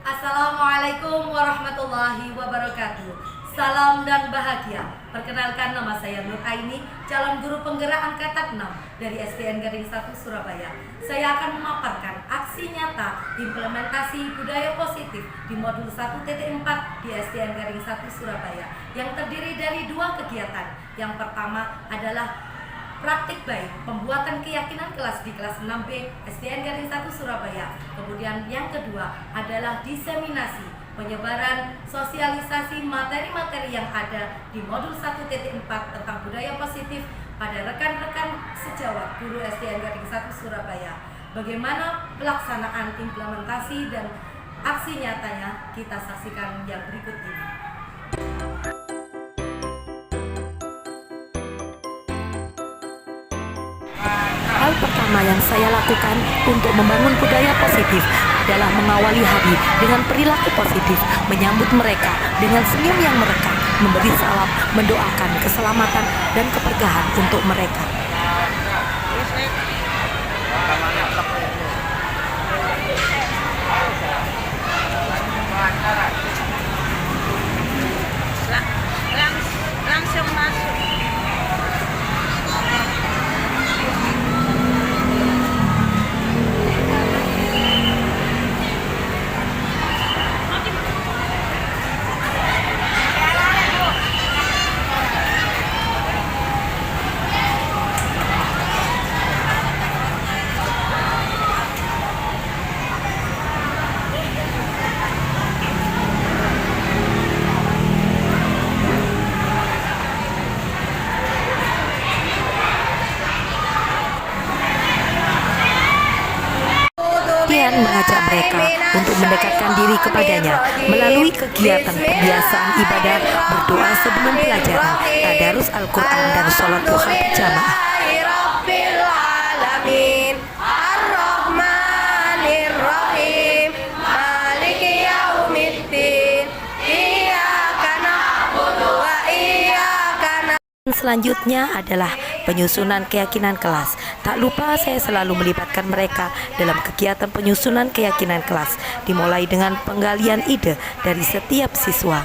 Assalamualaikum warahmatullahi wabarakatuh. Salam dan bahagia. Perkenalkan, nama saya Nur Aini, calon guru penggerak angkatan 6 dari SDN Gading 1 Surabaya. Saya akan memaparkan aksi nyata implementasi budaya positif di modul 1.4 di SDN Gading 1 Surabaya yang terdiri dari dua kegiatan. Yang pertama adalah praktik baik pembuatan keyakinan kelas di kelas 6B SDN Gading 1 Surabaya. Kemudian yang kedua adalah diseminasi penyebaran sosialisasi materi-materi yang ada di modul 1.4 tentang budaya positif pada rekan-rekan sejawat guru SDN Gading 1 Surabaya. Bagaimana pelaksanaan implementasi dan aksi nyatanya, kita saksikan yang berikut ini. Hal pertama yang saya lakukan untuk membangun budaya positif adalah mengawali hari dengan perilaku positif, menyambut mereka dengan senyum yang merekah, memberi salam, mendoakan keselamatan dan keberkahan untuk mereka. Langsung masuk. Tian mengajak mereka untuk mendekatkan diri kepadanya melalui kegiatan pembiasaan ibadah, berdoa sebelum pelajaran, tadarus Al-Quran dan sholat duha berjamaah. Selanjutnya adalah penyusunan keyakinan kelas. Tak lupa saya selalu melibatkan mereka dalam kegiatan penyusunan keyakinan kelas, dimulai dengan penggalian ide dari setiap siswa.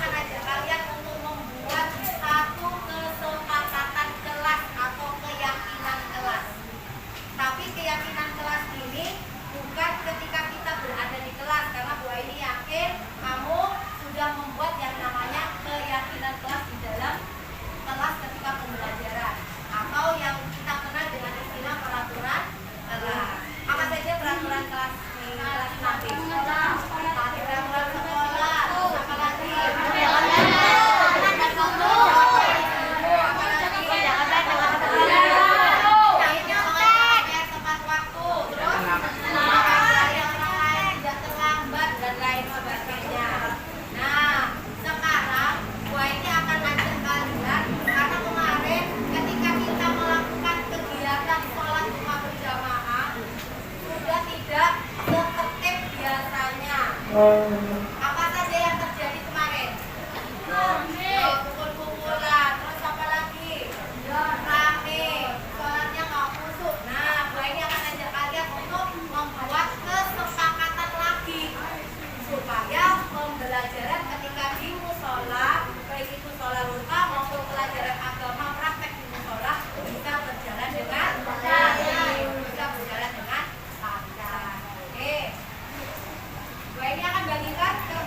Tapi keyakinan kelas ini bukan ketika kita berada di kelas, karena Bu Aini yakin kamu sudah membuat yang namanya keyakinan kelas di dalam kelas ketika pembelajaran, atau yang kita kenal dengan istilah peraturan kelas. Apa saja peraturan kelas di kelas nanti? Peraturan sekolah, apa lagi? Tepat waktu, terus yang lain tidak terlambat dan lain sebagainya. Nah, sekarang Bu Aini akan ajak kalian, karena kemarin ketika kita melakukan kegiatan sholat duha berjamaah sudah tidak setertib biasanya. Apa saja yang terjadi kemarin? Pukul-pukulan, terus apa lagi? Rame, sholatnya nggak khusyuk. Nah, Bu Aini akan ajak kalian untuk membuat kesepakatan lagi supaya pembelajaran ketika di musola, baik itu sholat duha maupun pelajaran agama praktek di musola, bisa berjalan dengan baik, bisa berjalan dengan lancar. Oke, Bu Aini akan bagikan ke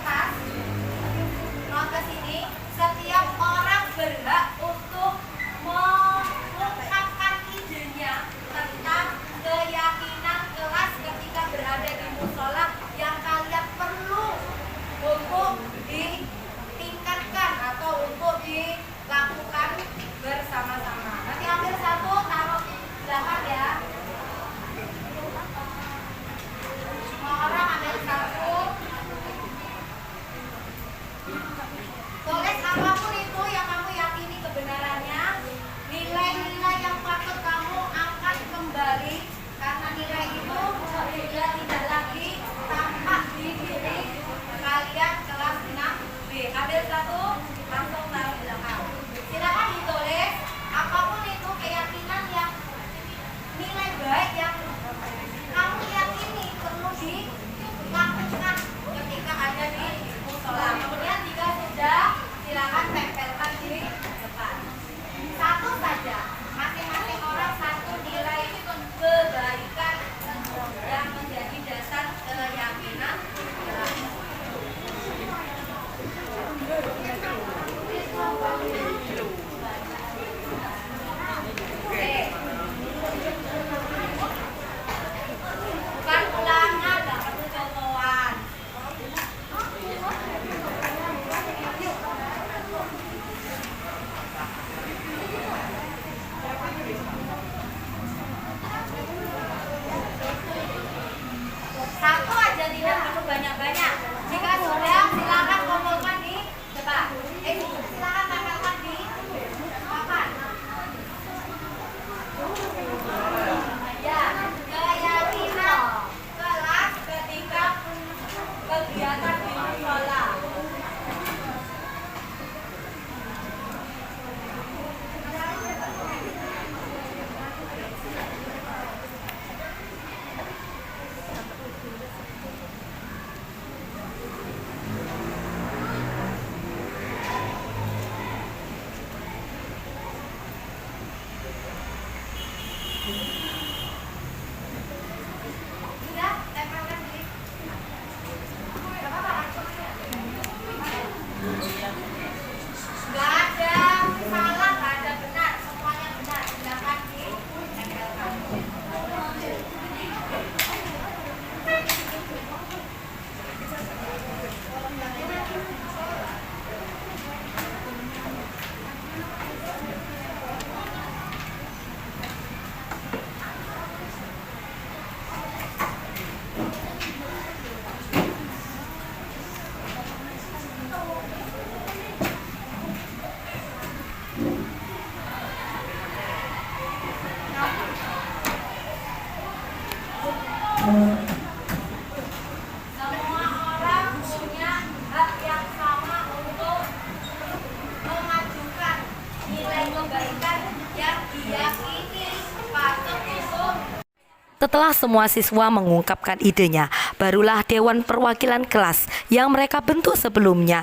Setelah semua siswa mengungkapkan idenya, barulah Dewan Perwakilan kelas yang mereka bentuk sebelumnya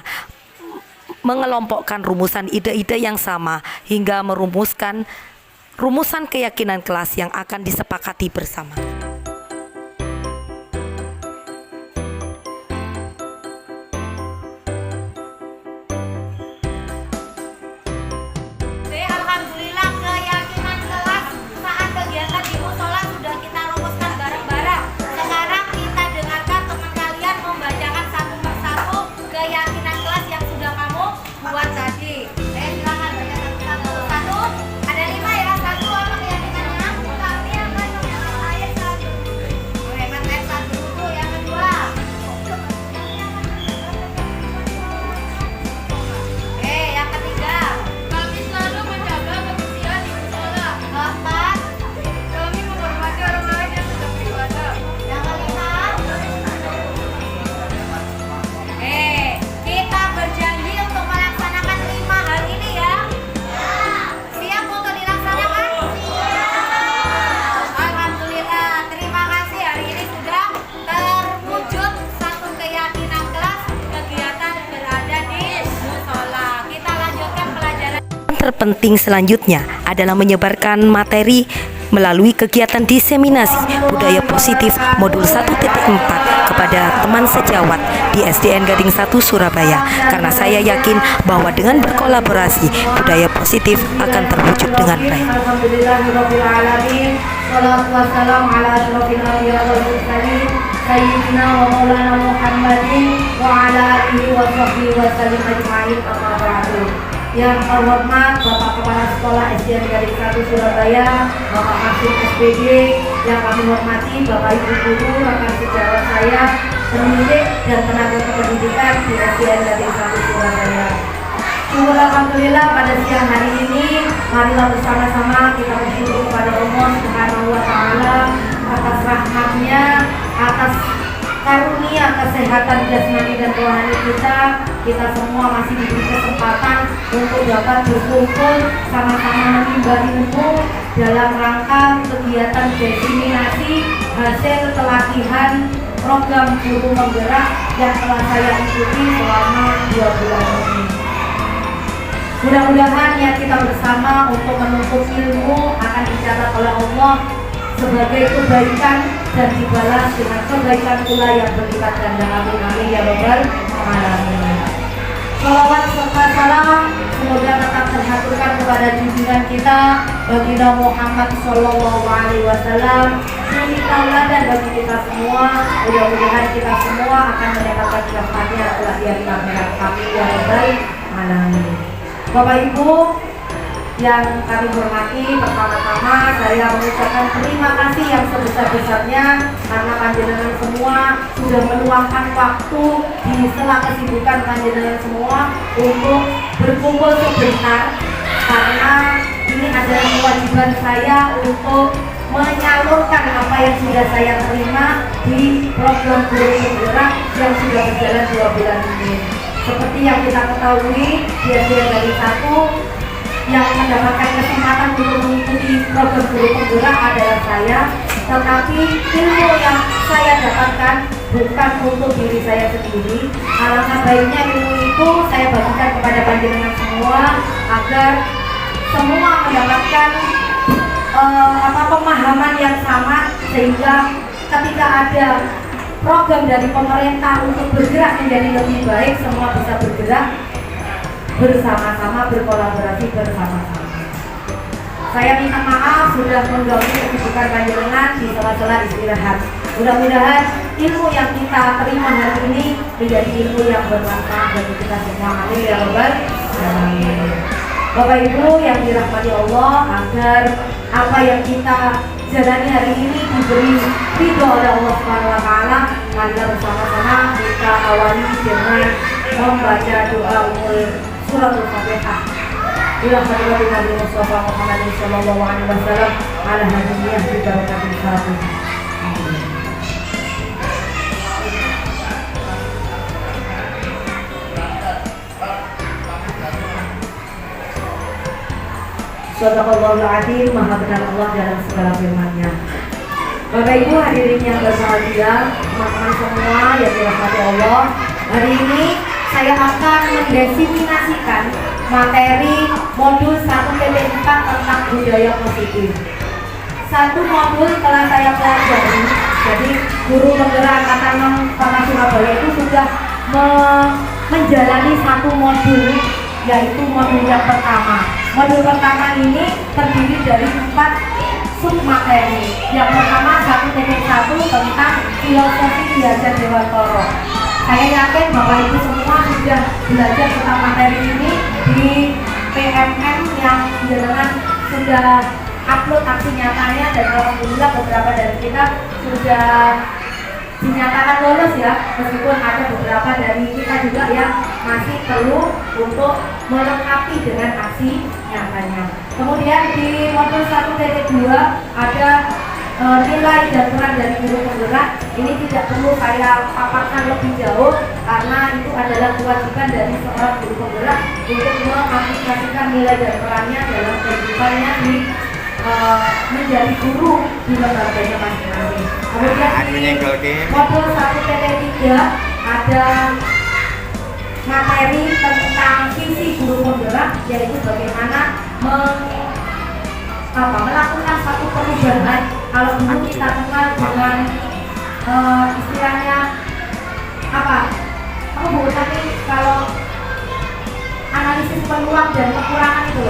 mengelompokkan rumusan ide-ide yang sama hingga merumuskan rumusan keyakinan kelas yang akan disepakati bersama. Alhamdulillah keyakinan kelas saat kegiatan di musola sudah kita rumuskan bareng-bareng. Sekarang kita dengarkan teman kalian membacakan satu persatu keyakinan kelas yang sudah kamu buat tadi. Silakan baca satu-satu. Satu, ada 5 ya. Satu apa keyakinannya? Kami akan memegang ayat 1. Oke, ayat 1 dulu. Yang kedua. Oke, yang ketiga. Kami selalu menjaga kebersihan di musola. Keempat, kami menghormati orang lain yang sedang beribadah. Yang kelima, kita berjanji untuk melaksanakan 5 hal ini ya. Siap untuk dilaksanakan? Siap. Alhamdulillah, terima kasih hari ini sudah terwujud satu keyakinan kelas kegiatan berada di musola. Kita lanjutkan pelajaran. Terpenting selanjutnya adalah menyebarkan materi melalui kegiatan diseminasi budaya positif modul 1.4 kepada teman sejawat di SDN Gading 1 Surabaya, karena saya yakin bahwa dengan berkolaborasi budaya positif akan terwujud dengan baik. Alhamdulillahirrabbilalamin. Salatu wassalamu ala asyrafil anbiya wal mursalin sayyidina wa maulana Muhammadin wa ala alihi wa sahbihi wa sallim ajma'in, amma ba'du. Yang terhormat Bapak Kepala Sekolah SDN Gading 1 Surabaya, Bapak Hakim SPD, yang kami hormati Bapak Ibu Guru, rekan sejawat saya, pendidik dan tenaga kependidikan di SDN Gading 1 Surabaya. Syukur alhamdulillah pada siang hari ini, marilah bersama-sama kita bersyukur kepada Allah Subhanahu wa taala atas rahmatnya, atas karunia kesehatan jasmani dan rohani kita semua masih diberi kesempatan untuk dapat berkumpul sama-sama menimba ilmu dalam rangka kegiatan diseminasi hasil pelatihan program guru penggerak yang telah saya ikuti selama 2 bulan ini. Mudah-mudahan niat kita bersama untuk menuntut ilmu akan dicatat oleh Allah sebagai kebaikan dan dibalas dengan kebaikan pula yang berlipat ganda. Amin amin ya rabbal alamin. Salawat serta salam semoga tetap terhaturkan kepada junjungan kita Baginda Muhammad Sallallahu Alaihi Wasallam, suri tauladan bagi kita semua. Mudah-mudahan kita semua akan mendapatkan syafaatnya setelah di akhirat. Amin ya rabbal alamin. Bapak Ibu yang kami hormati, pertama-tama saya mengucapkan terima kasih yang sebesar-besarnya karena panjenengan semua sudah meluangkan waktu di sela kesibukan panjenengan semua untuk berkumpul sebentar, karena ini adalah kewajiban saya untuk menyalurkan apa yang sudah saya terima di program guru penggerak yang sudah berjalan 2 bulan ini. Seperti yang kita ketahui, di SDN Gading 1 yang mendapatkan kesempatan untuk mengikuti program guru penggerak adalah saya, tetapi ilmu yang saya dapatkan bukan untuk diri saya sendiri. Alangkah baiknya ilmu itu saya bagikan kepada panjenengan semua agar semua mendapatkan pemahaman yang sama, sehingga ketika ada program dari pemerintah untuk bergerak menjadi lebih baik, semua bisa bergerak bersama-sama, berkolaborasi bersama-sama. Saya minta maaf sudah mengganggu kesibukan panjenengan di sela-sela istirahat. Mudah-mudahan ilmu yang kita terima hari ini menjadi ilmu yang bermanfaat bagi kita semua. Amin ya rabbal alamin. Bapak Ibu yang dirahmati Allah, agar apa yang kita jalani hari ini diberi ridho oleh Allah Subhanahu wa taala, marilah bersama-sama kita awali dengan membaca doa umul surat Al-Fatihah. Ila hadirat Nabi Mustafa Muhammad sallallahu alaihi wasallam ala hadiyah bi barakatil Fatihah. Sadaqallahul adzim, maha benar Allah dalam segala firman-Nya. Bapak Ibu hadirin yang berbahagia, teman-teman semua yang dirahmati Allah. Hari ini saya akan mendefinisikan materi modul 1.4 tentang budaya positif. Satu modul telah saya pelajari, jadi guru penggerak angkatan 6 Kota Surabaya itu sudah menjalani satu modul, yaitu modul yang pertama. Modul pertama ini terdiri dari 4 submateri. Yang pertama 1.1 tentang filosofi Ki Hajar Dewantara. Saya yakin Bapak Ibu semua sudah belajar tentang materi ini di PMM yang jenengan sudah upload aksi nyatanya, dan alhamdulillah beberapa dari kita sudah dinyatakan lolos ya, meskipun ada beberapa dari kita juga yang masih perlu untuk melengkapi dengan aksi nyatanya. Kemudian di modul 1.2 ada nilai dan peran dari guru penggerak. Ini tidak perlu saya paparkan lebih jauh karena itu adalah kewajiban dari seorang guru penggerak untuk mengaplikasikan nilai dan perannya dalam kehidupannya di menjadi guru di lembaganya masing-masing. Kemudian di modul 1.3 ada materi tentang visi guru penggerak, yaitu bagaimana melakukan satu perubahan. Kalau dulu kita kenal dengan istilahnya tapi kalau analisis peluang dan kekurangan itu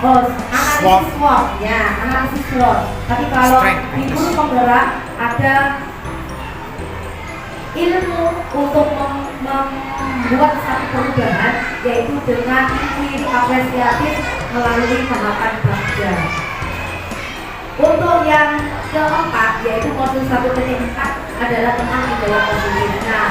analisis SWOT ya, analisis SWOT. Tapi kalau di guru penggerak ada ilmu untuk membuat satu perubahan, yaitu dengan inquiry apresiatif melalui tahapan belajar. Untuk yang keempat, yaitu modul 1.4 adalah tentang budaya positif. Nah,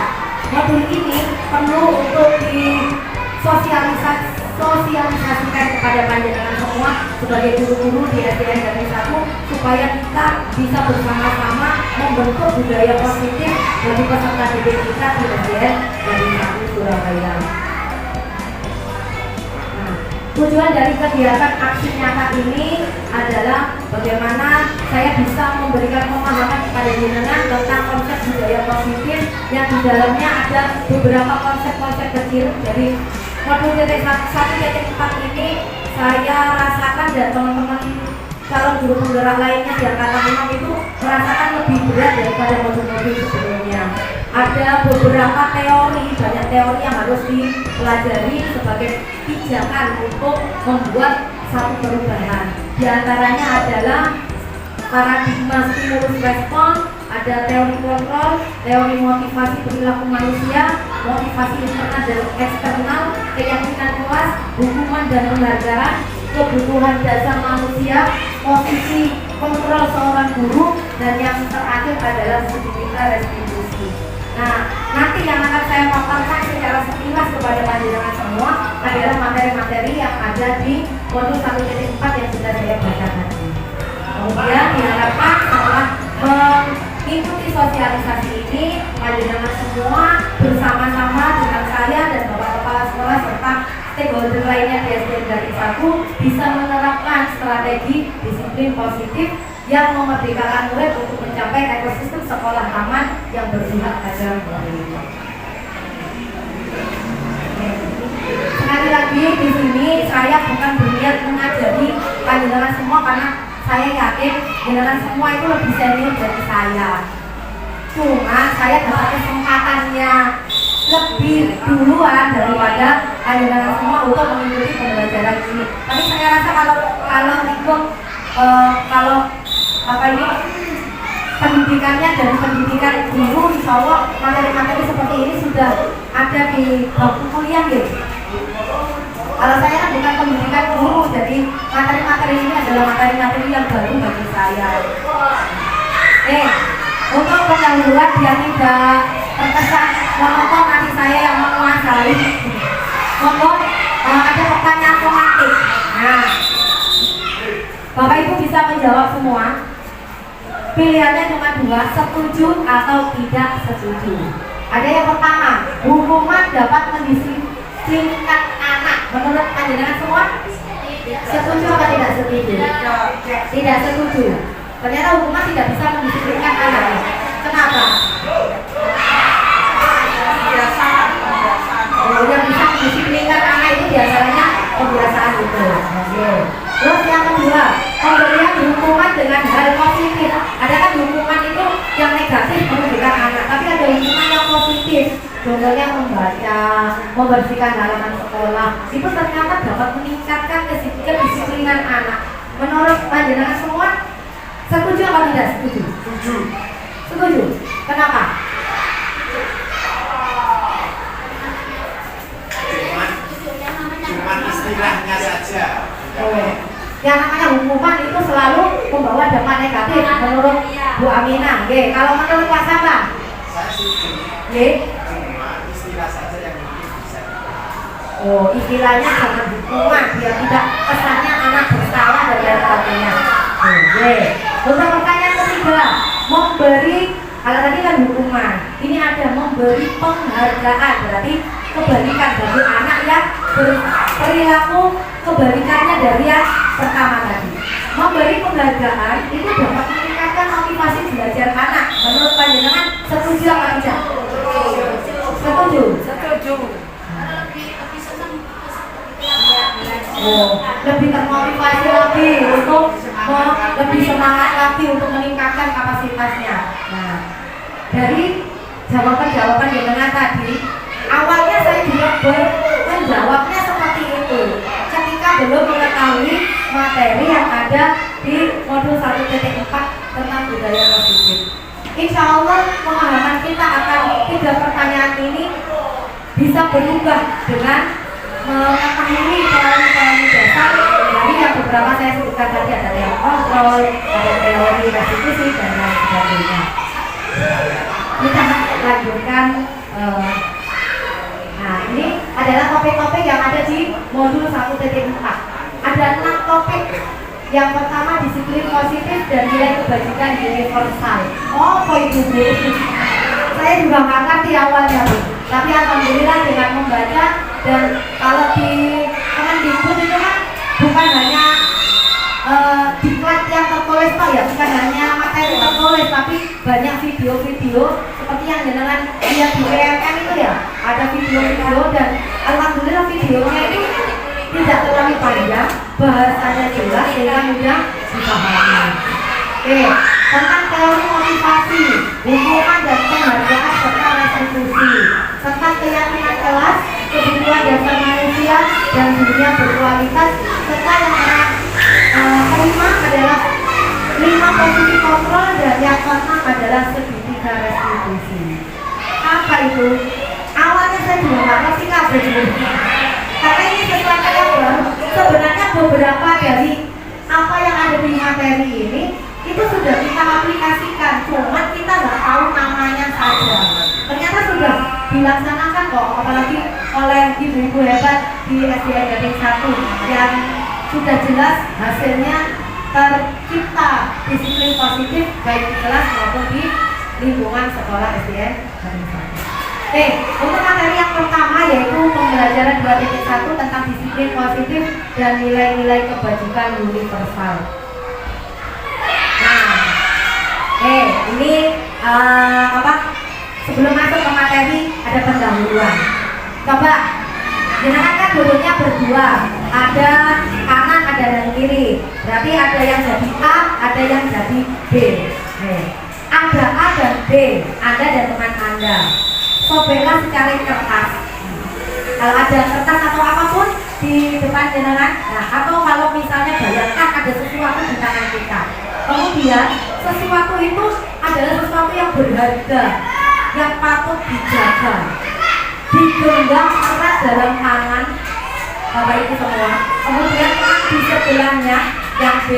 modul ini perlu untuk disosialisasikan kepada panjenengan semua sebagai guru-guru di SDN Garing 1, supaya kita bisa bersama-sama membentuk budaya positif bagi peserta didik kita di SDN Garing 1 Surabaya. Tujuan dari kegiatan aksi nyata ini adalah bagaimana saya bisa memberikan pemahaman kepada jenengan tentang konsep budaya positif yang di dalamnya ada beberapa konsep-konsep kecil. Jadi modul 1.4 ini saya rasakan dan teman-teman calon guru penggerak lainnya di angkatan 6 itu merasakan lebih berat daripada modul-modul sebelumnya. Ada beberapa teori, banyak teori yang harus dipelajari sebagai pijakan untuk membuat satu perubahan. Di antaranya adalah paradigma stimulus respon, ada teori kontrol, teori motivasi perilaku manusia, motivasi internal dan eksternal, keyakinan kelas, hukuman dan penghargaan, kebutuhan dasar manusia, posisi kontrol seorang guru, dan yang terakhir adalah subjektivitas restitusi. Nah, nanti yang akan saya paparkan secara sekilas kepada panjenengan semua adalah materi-materi yang ada di modul 1.4 yang sudah saya baca tadi. Kemudian diharapkan setelah mengikuti sosialisasi ini, panjenengan semua bersama-sama dengan saya dan Bapak Kepala Sekolah serta stakeholder lainnya di SDN Garing 1 bisa menerapkan strategi disiplin positif yang memerdekakan murid untuk mencapai ekosistem sekolah aman yang berpihak pada murid. Sekali lagi di sini saya bukan berniat mengajari panjenengan semua, karena saya yakin panjenengan semua itu lebih senior dari saya. Cuma saya dapat kesempatannya lebih duluan daripada panjenengan semua untuk mengikuti pembelajaran ini. Tapi saya rasa kalau pendidikannya dari pendidikan guru, insya Allah materi-materi seperti ini sudah ada di bangku kuliah gitu. Kalau saya kan bukan pendidikan guru, jadi materi-materi ini adalah materi-materi yang baru bagi saya. Untuk pendahuluan biar tidak terkesan monoton nanti saya yang menguasai, ada pertanyaan tematik. Nah, Bapak Ibu bisa menjawab semua. Pilihannya cuma 2, setuju atau tidak setuju. Ada yang pertama, hukuman dapat mendisiplinkan anak. Menurut panjenengan semua, setuju atau tidak setuju? Tidak setuju. Ternyata hukuman tidak bisa mendisiplinkan anak. Kenapa? Yang bisa mendisiplinkan anak itu biasanya kebiasaan itu. Oke. Terus yang kedua, pemberian hukuman dengan hal positif. Ada kan hukuman itu yang negatif merugikan anak, tapi ada hukuman yang positif. Contohnya membaca, membersihkan halaman sekolah, itu ternyata dapat meningkatkan kedisiplinan anak. Menurut panjenengan semua, setuju atau tidak setuju? Setuju. Setuju. Kenapa? Cuman istilahnya saja. Yang namanya hukuman itu selalu membawa dampak negatif menurut Bu Aminah. Kalau menurut Pak Samba? Saya setuju. Cuma istilah saja yang mungkin bisa. Oh, istilahnya jangan hukuman biar tidak kesannya anak bersalah dan lain sebagainya. Untuk pertanyaan ketiga, memberi, kalau tadi kan hukuman, ini ada memberi penghargaan, berarti kebalikan bagi anak yang berperilaku kebalikannya dari yang pertama tadi. Memberi penghargaan itu dapat meningkatkan motivasi belajar anak. Menurut panjenengan setuju apa tidak? Setuju. Setuju. Lebih termotivasi lagi untuk lebih semangat lagi untuk meningkatkan kapasitasnya. Nah, dari jawaban-jawaban jenengan tadi, awalnya saya juga menjawabnya seperti itu ketika belum mengetahui materi yang ada di modul 1.4 tentang budaya positif. Insya Allah pemahaman kita akan 3 pertanyaan ini bisa berubah dengan mengetahui teori-teori dasar dari yang beberapa saya sebutkan tadi, ada teori kontrol, ada teori restitusi dan lain sebagainya. Kita lanjutkan. Nah, ini adalah topik-topik yang ada di modul 1.4. Ada 6 topik. Yang pertama disiplin positif dan nilai kebajikan universal. Oh, apa itu Bu? Saya juga nggak ngerti awalnya Bu. Tapi alhamdulillah dengan membaca, dan kalau di Kemendikbud itu kan bukan hanya diklat yang tertulis toh ya, bukan hanya materi tertulis, tapi banyak video-video seperti yang jenengan lihat di WMM itu ya, ada video-video dan alhamdulillah videonya itu tidak terlalu panjang, bahasanya jelas sehingga mudah dipahami. Tentang teori motivasi, hukuman dan penghargaan serta restitusi, tentang keyakinan kelas, kebutuhan dasar manusia dan dunia berkualitas, serta yang kelima adalah 5 posisi kontrol dan yang keenam adalah segitiga restitusi. Apa itu? Awalnya saya juga nggak ngerti kabeh dulu. Karena ini sesuatu yang baru. Sebenarnya beberapa dari apa yang ada di materi ini itu sudah kita aplikasikan, cuma kita nggak tahu namanya saja. Ternyata sudah dilaksanakan kok, apalagi oleh ibu-ibu hebat di SDN Gading 1 yang sudah jelas hasilnya tercipta disiplin positif baik di kelas maupun di lingkungan sekolah SDN Gading 1. Untuk materi yang pertama yaitu pembelajaran 2.1 tentang disiplin positif dan nilai-nilai kebajikan universal. Nah, ini sebelum masuk ke materi ada pendahuluan. Coba, jenengan kan duduknya berdua, ada kanan, ada dan kiri. Berarti ada yang jadi A, ada yang jadi B. Ada A dan B, Anda dan teman Anda. Sobeklah secari kertas. Kalau ada kertas atau apapun di depan jenengan, nah, atau kalau misalnya bayangkan ada sesuatu di tangan kita. Kemudian sesuatu itu adalah sesuatu yang berharga, yang patut dijaga. Digenggam erat dalam tangan Bapak Ibu semua. Kemudian tangan di sebelahnya yang B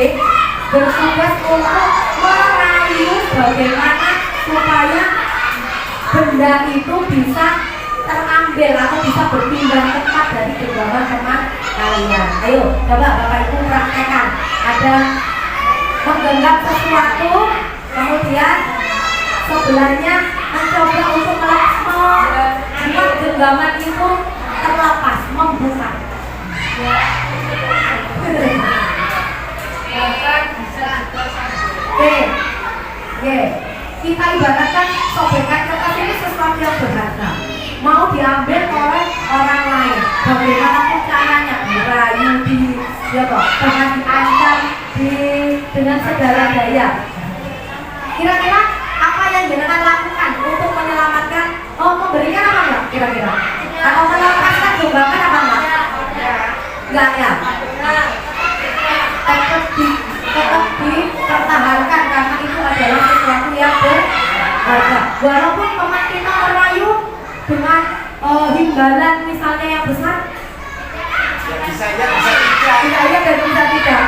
bertugas untuk merayu bagaimana supaya benda itu bisa terambil atau bisa berpindah tempat dari genggaman teman kalian. Ayo, coba Bapak Ibu praktekkan. Ada menggenggam sesuatu, kemudian sebelahnya mencoba untuk membuat genggaman itu terlepas, membuka. Oke, Oke, kita ibaratkan sobekan kertas ini sesuatu yang berharga, mau diambil oleh orang lain. Bagaimanapun caranya, dirayu, bahkan diancam, dengan segala daya. Kira-kira apa yang jenengan lakukan untuk menyelamatkan? Memberikan apa enggak? Kira-kira? Atau melepaskan sumbangan apa enggak? Enggak ya? Tetap dipertahankan karena itu adalah sesuatu yang berharga. Walaupun teman kita merayu dengan himbalan misalnya yang besar, Ya bisa aja, bisa tidak. bisa aja dan bisa tidak.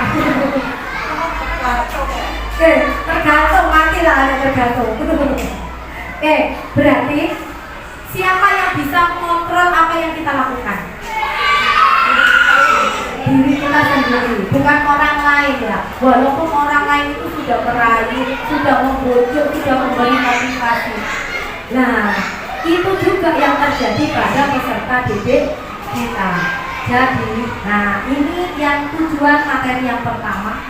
Oke, tergantung, mati lah, ada tergantung. Oke, berarti siapa yang bisa mengontrol apa yang kita lakukan? Diri kita sendiri, bukan orang lain ya. Walaupun orang lain itu sudah merayu, sudah membujuk, sudah memberi motivasi. Nah, itu juga yang terjadi pada peserta didik kita. Jadi, nah ini yang tujuan materi yang pertama,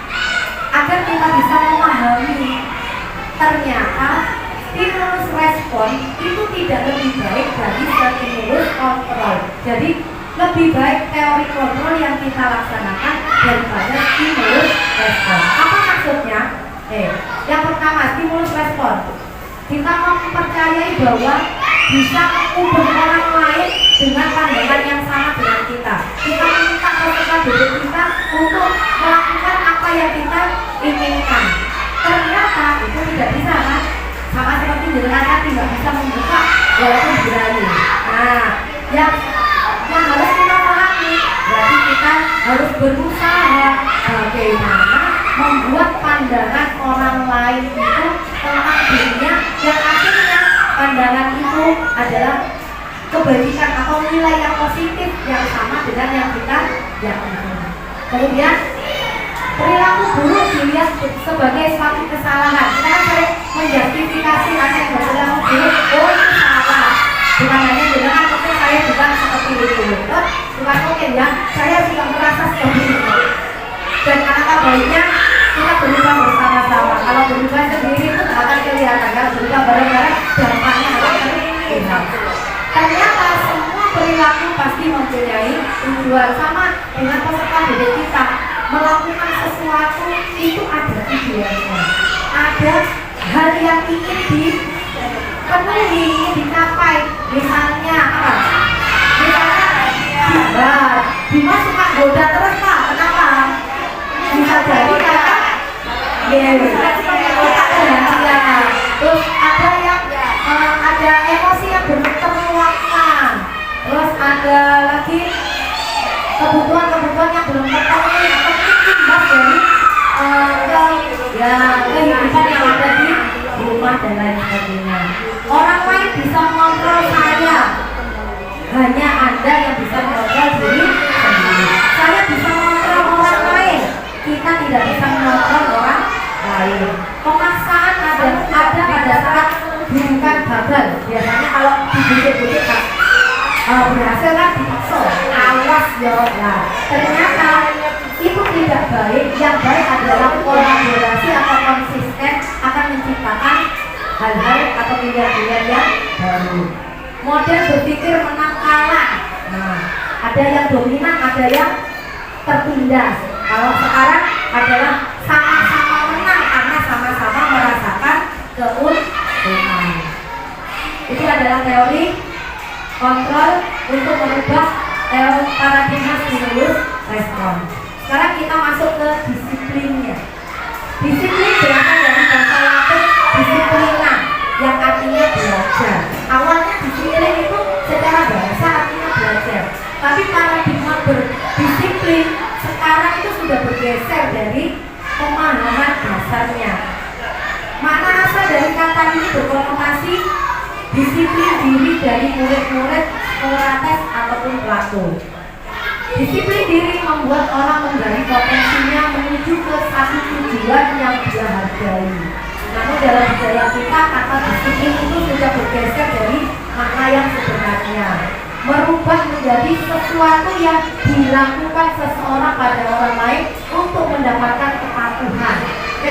agar kita bisa memahami ternyata stimulus respon itu tidak lebih baik dari stimulus kontrol. Jadi lebih baik teori kontrol yang kita laksanakan daripada stimulus respon. Apa maksudnya? Yang pertama, stimulus respon. Kita mempercayai bahwa bisa mengubah orang lain dengan pandangan yang sama dengan kita. Kita meminta peserta didik kita untuk melakukan apa yang kita inginkan. Ternyata itu tidak bisa kan? Sama seperti jenengan tadi nggak bisa membuka walaupun dirayu. Nah, yang harus kita pahami berarti kita harus berusaha bagaimana membuat pandangan orang lain itu tentang dirinya yang akhirnya pandangan itu adalah kebajikan atau nilai yang positif yang sama dengan yang kita yakini. Kemudian perilaku buruk dilihat sebagai suatu kesalahan. Kita kan sering menjustifikasi ada yang berperilaku buruk, oh itu salah. Bukan hanya dengan mungkin saya bukan seperti itu, bukan mungkin ya, saya juga merasa seperti itu. Dan alangkah baiknya kita berubah bersama-sama. Kalau berubah sendiri itu tidak akan kelihatan, kalau berubah bareng-bareng dampaknya akan terlihat. Ternyata semua perilaku pasti mempunyai tujuan. Sama dengan peserta didik kita melakukan sesuatu itu ada tujuannya, ada hal yang ingin dipenuhi, ingin dicapai. Misalnya apa? Misalnya Dimas suka goda terus Pak, kenapa? Bisa jadi karena terus ada yang ada emosi yang belum terluapkan, terus ada lagi kebutuhan yang belum terpenuhi atau imbas dari kehidupan yang ada di rumah dan lain sebagainya. Orang lain bisa mengontrol saya, hanya Anda yang bisa mengontrol diri sendiri. Saya bisa mengontrol orang lain, kita tidak bisa mengontrol orang lain. Pemaksaan ada pada saat bukan gagal. Biasanya kalau dibujuk-bujuk berhasil kan dipaksa, awas ya. Nah, ternyata itu tidak baik. Yang baik adalah kolaborasi atau konsisten akan menciptakan hal-hal atau pilihan-pilihan yang baru. Model berpikir menang kalah. Nah, ada yang dominan, ada yang tertindas. Kalau sekarang adalah sama-sama menang karena sama-sama merasakan keuntungan. Itu adalah teori kontrol untuk merubah paradigma stimulus respon. Sekarang kita masuk ke disiplinnya. Disiplin berasal dari bahasa Latin disiplina yang artinya belajar. Awalnya disiplin itu secara bahasa artinya belajar, tapi paradigma berdisiplin sekarang itu sudah bergeser dari pemahaman dasarnya. Makna asal dari kata ini berkonotasi disiplin diri dari murid-murid, Sokrates ataupun Plato. Disiplin diri membuat orang menggali potensinya menuju ke satu tujuan yang dia hargai. Namun dalam budaya kita, kata disiplin itu sudah bergeser dari makna yang sebenarnya, merubah menjadi sesuatu yang dilakukan seseorang pada orang lain untuk mendapatkan kepatuhan.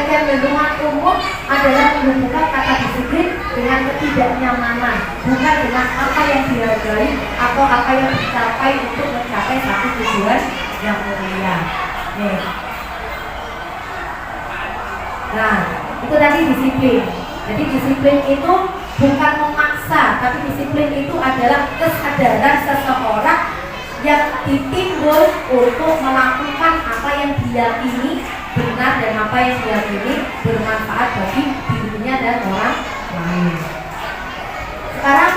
pengertian lingkungan umum adalah menghubungkan kata disiplin dengan ketidaknyamanan, bukan dengan apa yang dihargai atau apa yang dicapai untuk mencapai satu tujuan yang mulia. Nih. Nah, itu tadi disiplin. Jadi disiplin itu bukan memaksa, tapi disiplin itu adalah kesadaran seseorang yang ditimbul untuk melakukan apa yang diyakini benar dan apa yang diyakini bermanfaat bagi dirinya dan orang lain. Sekarang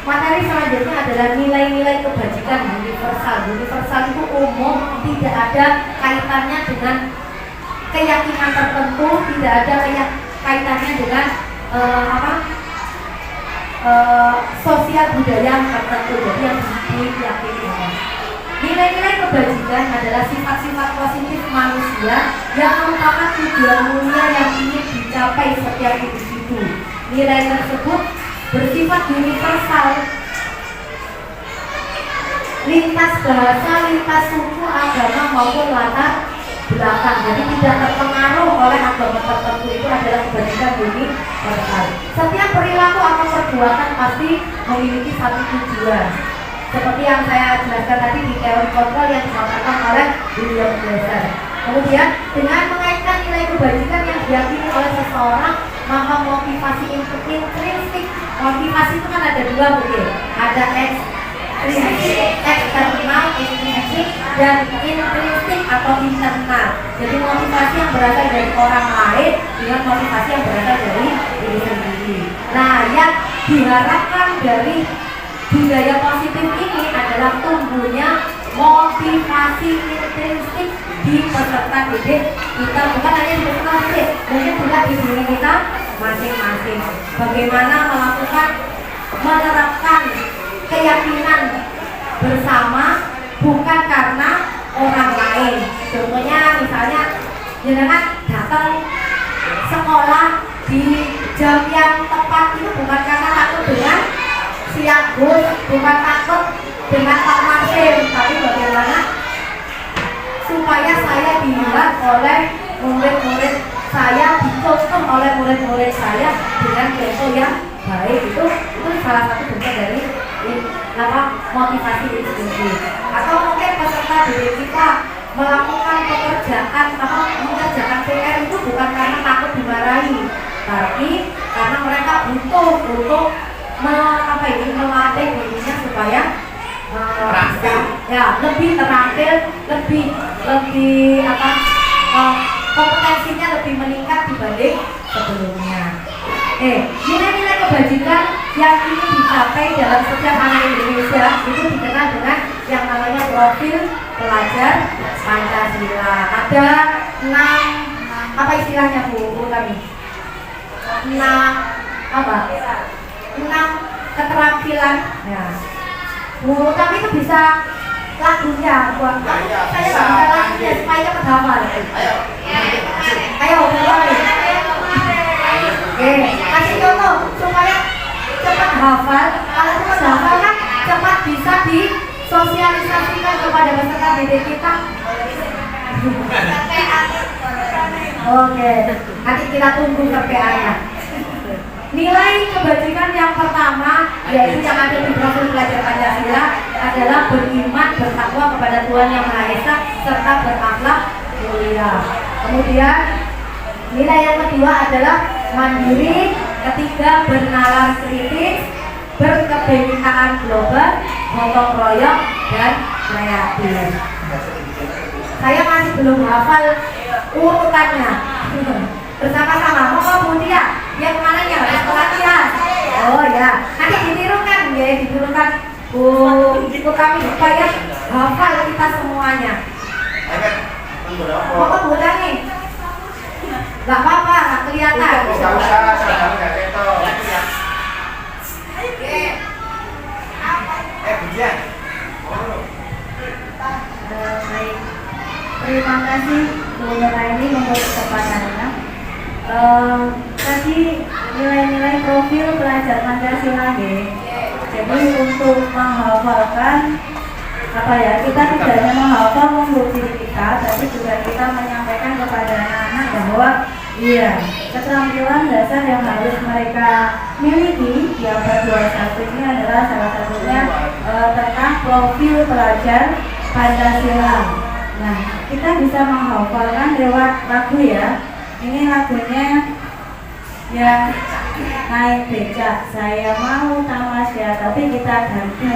materi selanjutnya adalah nilai-nilai kebajikan universal. Universal itu umum, tidak ada kaitannya dengan keyakinan tertentu, tidak ada kaitannya dengan sosial budaya tertentu. Jadi yang diyakini. Nilai-nilai kebajikan adalah sifat-sifat positif manusia yang merupakan tujuan mulia yang ingin dicapai setiap individu. Nilai tersebut bersifat universal, lintas bahasa, lintas suku, agama maupun latar belakang. Jadi tidak terpengaruh oleh agama tertentu. Itu adalah kebajikan universal. Setiap perilaku atau perbuatan pasti memiliki satu tujuan. Seperti yang saya jelaskan tadi di teori kontrol yang disampaikan oleh William Glasser. Kemudian dengan mengaitkan nilai kebajikan yang diyakini oleh seseorang, maka motivasi intrinsik. Motivasi itu kan ada dua, betul? Ada ekstrinsik, eksternal, intrinsik, dan intrinsik atau internal. Jadi motivasi yang berasal dari orang lain dengan motivasi yang berasal dari diri sendiri. Nah, yang diharapkan dari budaya positif ini adalah tumbuhnya motivasi intrinsik di peserta didik kita, bukan hanya di peserta didik, mungkin juga di diri kita masing-masing. Bagaimana menerapkan keyakinan bersama bukan karena orang lain. Contohnya misalnya jenengan datang sekolah di jam yang tepat itu bukan karena takut dengan siap bus, bukan takut dengan Pak Marsim, tapi bagaimana supaya saya dilihat oleh murid-murid saya, dicontoh oleh murid-murid saya dengan contoh yang baik. Itu salah satu bentuk dari motivasi itu sendiri. Atau mungkin peserta didik kita melakukan mengerjakan PR itu bukan karena takut dimarahi, tapi karena mereka butuh untuk melatih dirinya supaya lebih terampil, lebih kompetensinya lebih meningkat dibanding sebelumnya. Nilai-nilai kebajikan yang ingin dicapai dalam setiap anak Indonesia itu dikenal dengan yang namanya profil pelajar Pancasila. Ada 6 istilahnya Bu kami? 6 keterampilan. Ya. Bu kami itu bisa lagunya buat saya nggak bisa lagunya supaya cepat hafal. Ayo mulai. Kasih contoh supaya cepat hafal. Kalau cepat hafal kan cepat bisa disosialisasikan kepada peserta didik kita. Oke, nanti kita tunggu KPA-nya. Nilai kebajikan yang pertama, yaitu yang ada di profil pelajar Pancasila, adalah beriman, bertakwa kepada Tuhan Yang Maha Esa, serta berakhlak mulia. Kemudian nilai yang kedua adalah mandiri, ketiga bernalar kritis, berkebinekaan global, gotong royong, dan kreatif. Saya masih belum hafal urutannya. Bersama-sama, mau Budia, yang mana ya? Pelatihan. Oh ya, nanti ditirukan ya, ditirukan Bu kami supaya hafal kita semuanya. Mau Budia nih? Gak apa-apa, gak kelihatan. Gak usah, sadar gak ketok. Budian. Baik, terima kasih Bu Nuraini untuk kesempatannya. Tadi nilai-nilai profil pelajar Pancasila ya. Jadi untuk menghafalkan kita tidak hanya menghafal menurut diri kita, tapi juga kita menyampaikan kepada anak-anak bahwa Iya, keterampilan dasar yang harus mereka miliki di abad 21 ini adalah salah satunya tentang profil pelajar Pancasila. Nah, kita bisa menghafalkan lewat lagu ya. Ini lagunya yang naik becak. Saya mau tamasya, tapi kita ganti.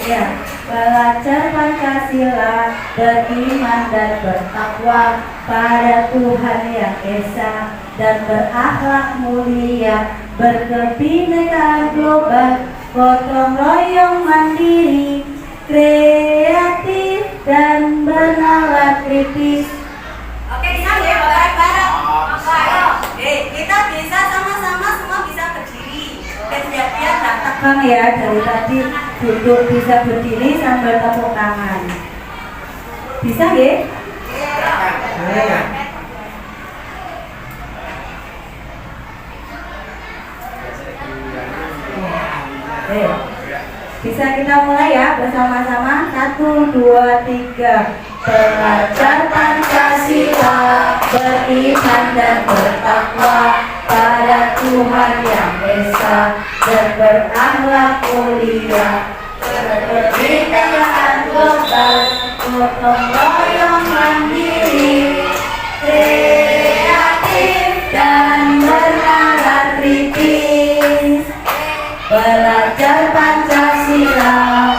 Ya, belajar Pancasila, beriman dan bertakwa pada Tuhan Yang Esa, dan berakhlak mulia, berkebinekaan global, gotong royong mandiri, kreatif dan bernalar kritis. Oke, bisa ya, bareng-bareng. Ayo, kita bisa sama-sama semua bisa berdiri. Kejadian datang. Bang ya, dari tadi duduk bisa berdiri sambil tepuk tangan. Bisa ya? Silakan. Bisa kita mulai ya bersama-sama. 1, 2, 3. Belajar Pancasila, beriman dan bertakwa pada Tuhan Yang Esa, dan berakhlak mulia, berkebinekaan global, gotong royong mandiri, kreatif dan bernalar kritis. Belajar Pancasila,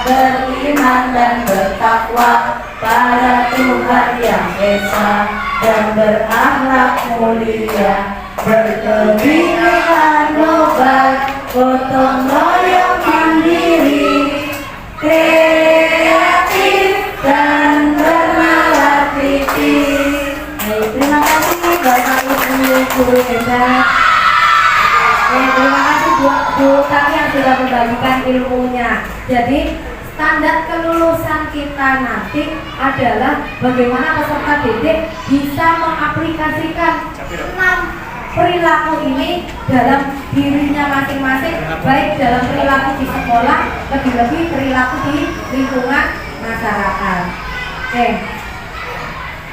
beriman dan bertakwa pada Tuhan Yang Esa, dan berakhlak mulia, berkebinekaan global, gotong royong mandiri, kreatif dan bernalar kritis. Terima kasih Bapak Ibu guru hebat. Terima kasih Bu kami yang sudah membagikan ilmunya. Jadi standar kelulusan kita nanti adalah bagaimana peserta didik bisa mengaplikasikan 6 perilaku ini dalam dirinya masing-masing, baik dalam perilaku di sekolah, lebih-lebih perilaku di lingkungan masyarakat. Oke.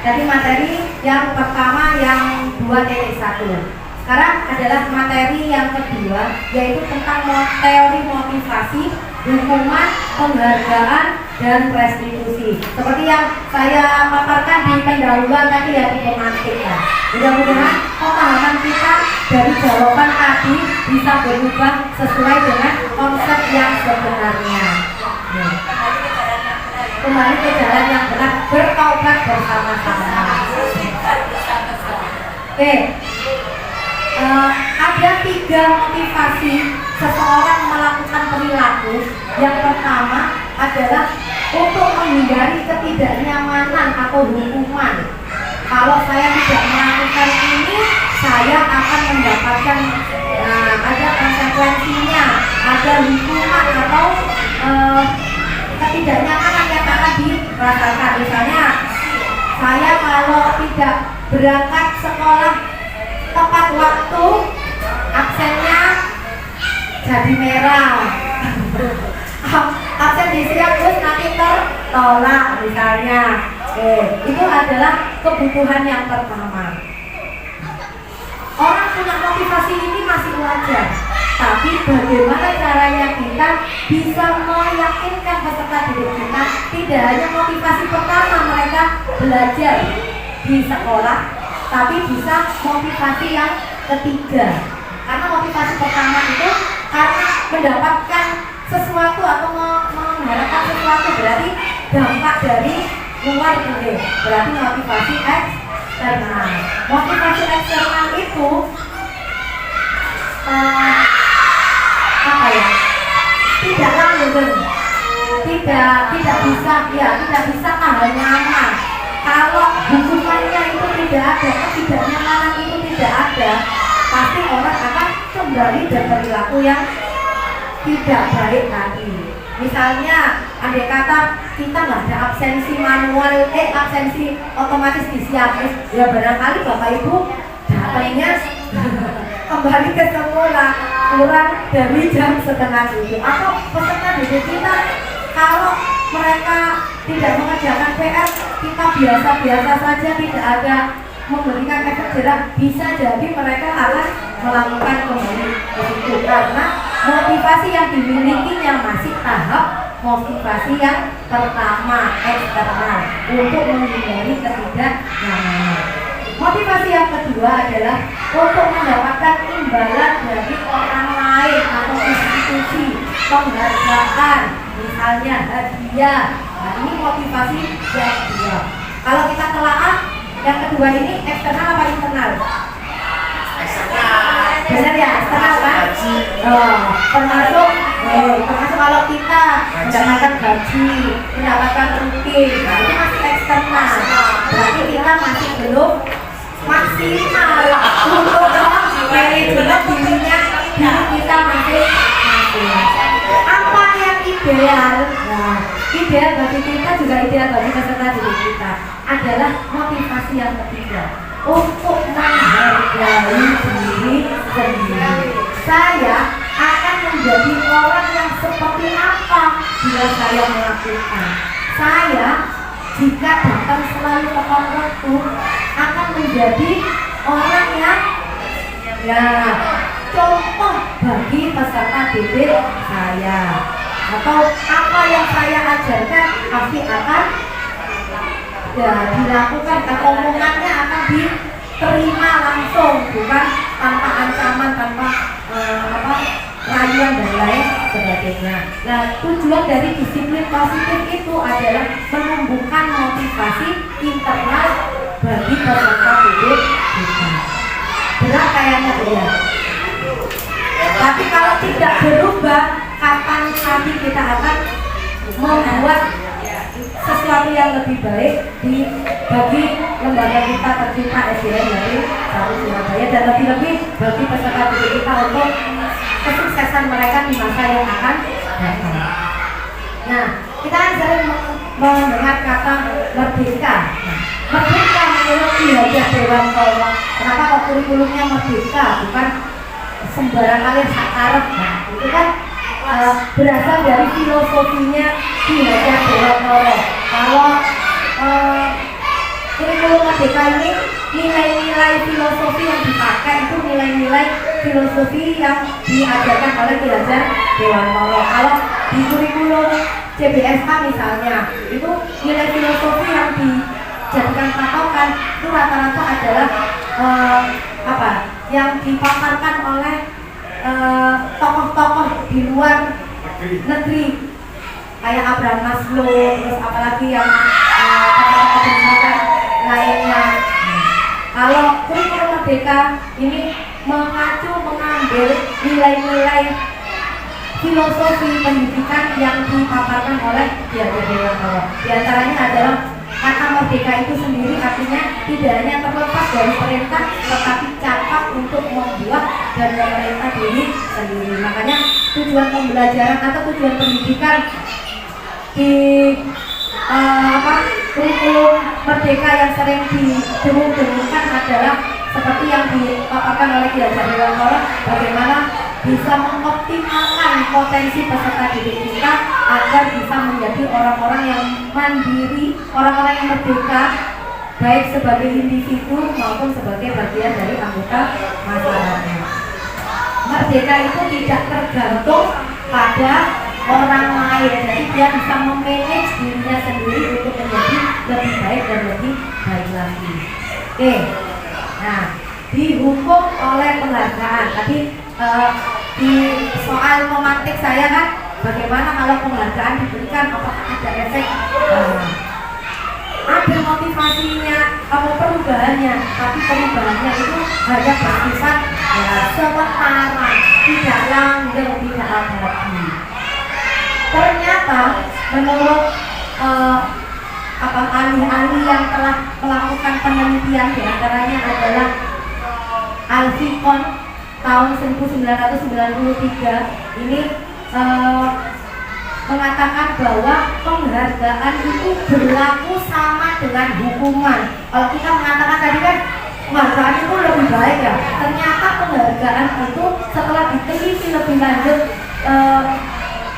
Jadi materi yang pertama yang 2.1. Sekarang adalah materi yang kedua, yaitu tentang teori motivasi, dukungan, penghargaan, dan restitusi. Seperti yang saya paparkan di pendahuluan tadi ya, di pemantik ya. Mudah-mudahan pemahaman kita dari jawaban tadi bisa berubah sesuai dengan konsep yang sebenarnya. Kembali ke jalan yang benar, bertaubat bersama-sama. Oke. Ada 3 motivasi seseorang melakukan perilaku. Yang pertama adalah untuk menghindari ketidaknyamanan atau hukuman. Kalau saya tidak melakukan ini, saya akan mendapatkan ada konsekuensinya, ada hukuman atau ketidaknyamanan yang akan dirasakan. Misalnya, saya kalau tidak berangkat sekolah tepat waktu, absennya jadi merah. Absen disiap terus nanti tertolak misalnya. Itu adalah kebutuhan yang pertama. Orang punya motivasi ini masih wajar, tapi bagaimana caranya kita bisa meyakinkan peserta didik kita tidak hanya motivasi pertama mereka belajar di sekolah, tapi bisa motivasi yang ketiga. Karena motivasi pertama itu karena mendapatkan sesuatu atau mengharapkan sesuatu, berarti dampak dari luar itu, berarti motivasi eksternal. Motivasi eksternal itu apa ya? Tidak langgeng, tidak bisa tahan lama. Kalau hukumannya itu tidak ada, ketidaknyamanan itu tidak ada, pasti orang akan kembali dan perilaku yang tidak baik tadi. Misalnya, andai kata kita nggak ada absensi manual, absensi otomatis disiapin, ya barangkali Bapak Ibu datangnya kembali ke sekolah kurang dari jam setengah 7. Atau peserta didik kita kalau mereka tidak mengerjakan PR, kita biasa-biasa saja, tidak ada memberikan efek jerak, bisa jadi mereka akan melakukan kembali ke situ karena motivasi yang dimilikinya masih tahap motivasi yang pertama eksternal untuk menghindari ketidaknyamanan. Motivasi yang kedua adalah untuk mendapatkan imbalan dari orang lain atau institusi, penghargaan, misalnya hadiah. Nah, ini motivasi yang kedua. Kalau kita telaah, yang kedua ini eksternal apa internal? Benar ya, eksternal kan? Termasuk kalau kita mendapatkan gaji, mendapatkan rutin, nah itu masih eksternal. Berarti kita masih belum maksimal untuk manajemen diri kita masing-masing. Apa yang ideal? Nah, ideal bagi kita juga ideal bagi peserta didik kita adalah motivasi yang ketiga untuk menghargai diri sendiri. Saya akan menjadi orang yang seperti apa bila saya melakukan. Saya jika datang selalu tepat waktu akan menjadi orang yang contoh bagi peserta didik saya, atau apa yang saya ajarkan pasti akan dilakukan, atau omongannya akan diterima langsung, bukan tanpa ancaman, tanpa rayuan dan lain sebagainya. Nah, tujuan dari disiplin positif itu adalah menumbuhkan motivasi internal bagi peserta didik kita. Berat kayaknya ya. Tapi kalau tidak berubah, kapan nanti kita akan membuat sesuatu yang lebih baik bagi lembaga kita tercinta SDN dari Surabaya, dan lebih-lebih bagi peserta didik kita untuk kesuksesan mereka di masa yang akan datang. Nah, kita sering mendengar kata merdeka. Merdeka menurut Ki Hajar Dewantara. Kenapa kok kurikulumnya merdeka, bukan sembarang kali sakarep? Nah, itu kan berasal dari filosofinya Ki Hajar Dewantara. Kalau kurikulum merdeka ini, nilai-nilai filosofi yang dipakai itu nilai-nilai filosofi yang diajarkan oleh Ki Hajar Dewantara. Kalau di kurikulum CBSK misalnya, itu nilai filosofi yang dijadikan patokan itu rata-rata adalah yang dipaparkan oleh tokoh-tokoh di luar negeri kayak Abraham Maslow, terus apalagi yang tokoh-tokoh lainnya. Kalau kurikulum merdeka ini mengambil nilai-nilai filosofi pendidikan yang dipaparkan oleh Ki Hajar Dewantara. Di antaranya adalah kata merdeka itu sendiri artinya tidak hanya terlepas dari perintah, tetapi cakap untuk membuat dan memerintah diri sendiri. Makanya tujuan pembelajaran atau tujuan pendidikan di kurikulum merdeka yang sering didengung-dengungkan adalah seperti yang dipaparkan oleh Ki Hajar Dewantara, bagaimana bisa mengoptimalkan potensi peserta didik kita agar bisa menjadi orang-orang yang mandiri, orang-orang yang merdeka, baik sebagai individu maupun sebagai bagian dari anggota masyarakat. Merdeka itu tidak tergantung pada orang lain, jadi dia bisa memanage dirinya sendiri untuk menjadi lebih baik dan lebih baik lagi. Oke, nah dihukum oleh penghargaan. Tadi di soal memantik saya kan, bagaimana kalau penghargaan diberikan, apakah ada efek? Ada motivasinya, perubahannya, tapi perubahannya itu hanya bersifat sementara, tidak langgeng, tidak abadi. Ternyata menurut ahli-ahli yang telah melakukan penelitian, diantaranya adalah Alficon tahun 1993 ini mengatakan bahwa penghargaan itu berlaku sama dengan hukuman. Kalau kita mengatakan tadi kan penghargaan itu lebih baik ya, ternyata penghargaan itu setelah diteliti lebih lanjut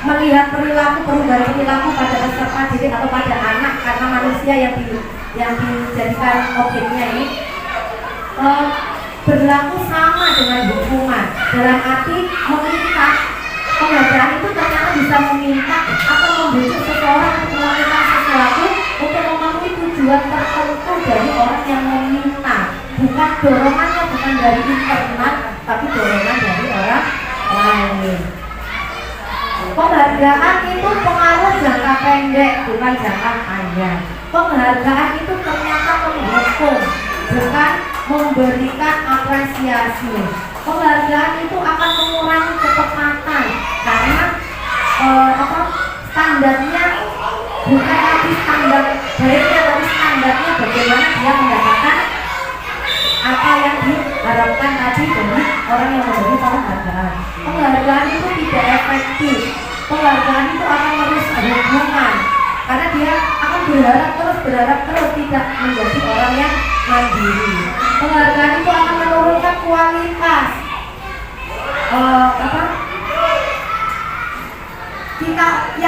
melihat perubahan perilaku pada peserta didik atau pada anak, karena manusia yang dijadikan objeknya ini, berlaku sama dengan hukuman. Dalam arti meminta, penghargaan itu ternyata bisa meminta atau membujuk seseorang untuk melakukan sesuatu untuk memenuhi tujuan tertentu dari orang yang meminta. Bukan dorongannya bukan dari internal, tapi dorongan dari orang lain. Penghargaan itu pengaruh jangka pendek, bukan jangka panjang. Penghargaan itu ternyata menghukum, bukan memberikan apresiasi. Penghargaan itu akan mengurangi ketepatan karena standarnya bukan lagi standar baiknya, tapi standarnya bagaimana dia mendapatkan apa yang diharapkan tadi dari orang yang memberi penghargaan. Penghargaan itu tidak efektif. Penghargaan itu akan merusak hubungan karena dia akan berharap terus tidak menjadi orang yang mandiri. Penghargaan itu akan menurunkan kualitas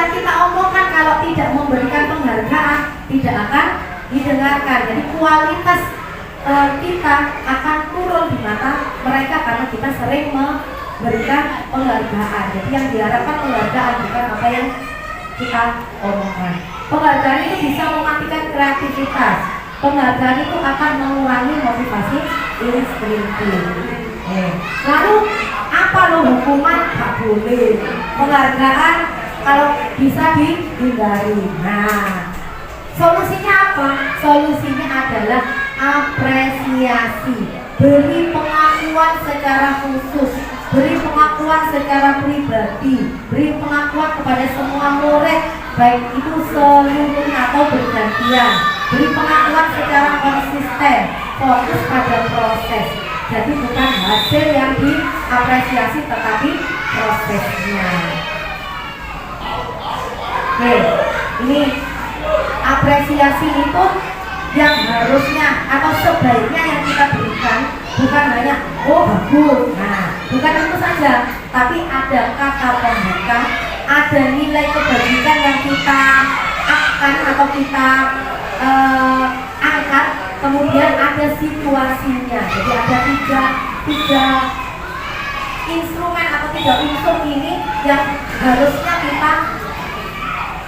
kita omongkan. Kalau tidak memberikan penghargaan tidak akan didengarkan. Jadi kualitas kita akan turun di mata mereka karena kita sering memberikan penghargaan. Jadi yang diharapkan penghargaan bukan apa yang kita omongkan. Penghargaan itu bisa mematikan kreativitas. Penghargaan itu akan mengurangi motivasi instinktif. Lalu apa loh hukuman? Tak boleh. Penghargaan kalau bisa dihindari. Nah, solusinya apa? Solusinya adalah apresiasi. Beri pengakuan secara khusus, beri pengakuan secara pribadi, beri pengakuan kepada semua murid, baik itu seluruhnya atau bergantian. Beri pengakuan secara konsisten, fokus pada proses. Jadi bukan hasil yang diapresiasi, tetapi prosesnya. Oke, ini apresiasi itu yang harusnya atau sebaiknya yang kita berikan bukan hanya oh bagus, nah bukan itu saja, tapi ada kata pembuka, ada nilai kebajikan yang kita akan atau kita angkat, kemudian ada situasinya. Jadi ada tiga instrumen atau tiga unsur ini yang harusnya kita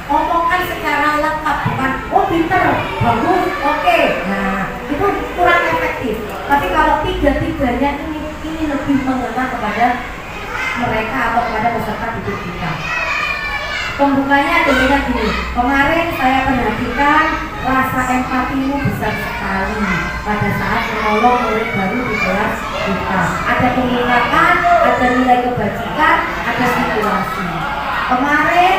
omongkan secara lengkap, bukan oh pinter, bagus, oke. Nah itu kurang efektif. Tapi kalau tiga-tiganya ini lebih mengena kepada mereka atau kepada peserta didik kita. Pembukanya dengan gini, kemarin saya perhatikan rasa empatimu besar sekali pada saat menolong murid baru di kelas kita. Ada peningkatan, ada nilai kebajikan, ada situasi. Kemarin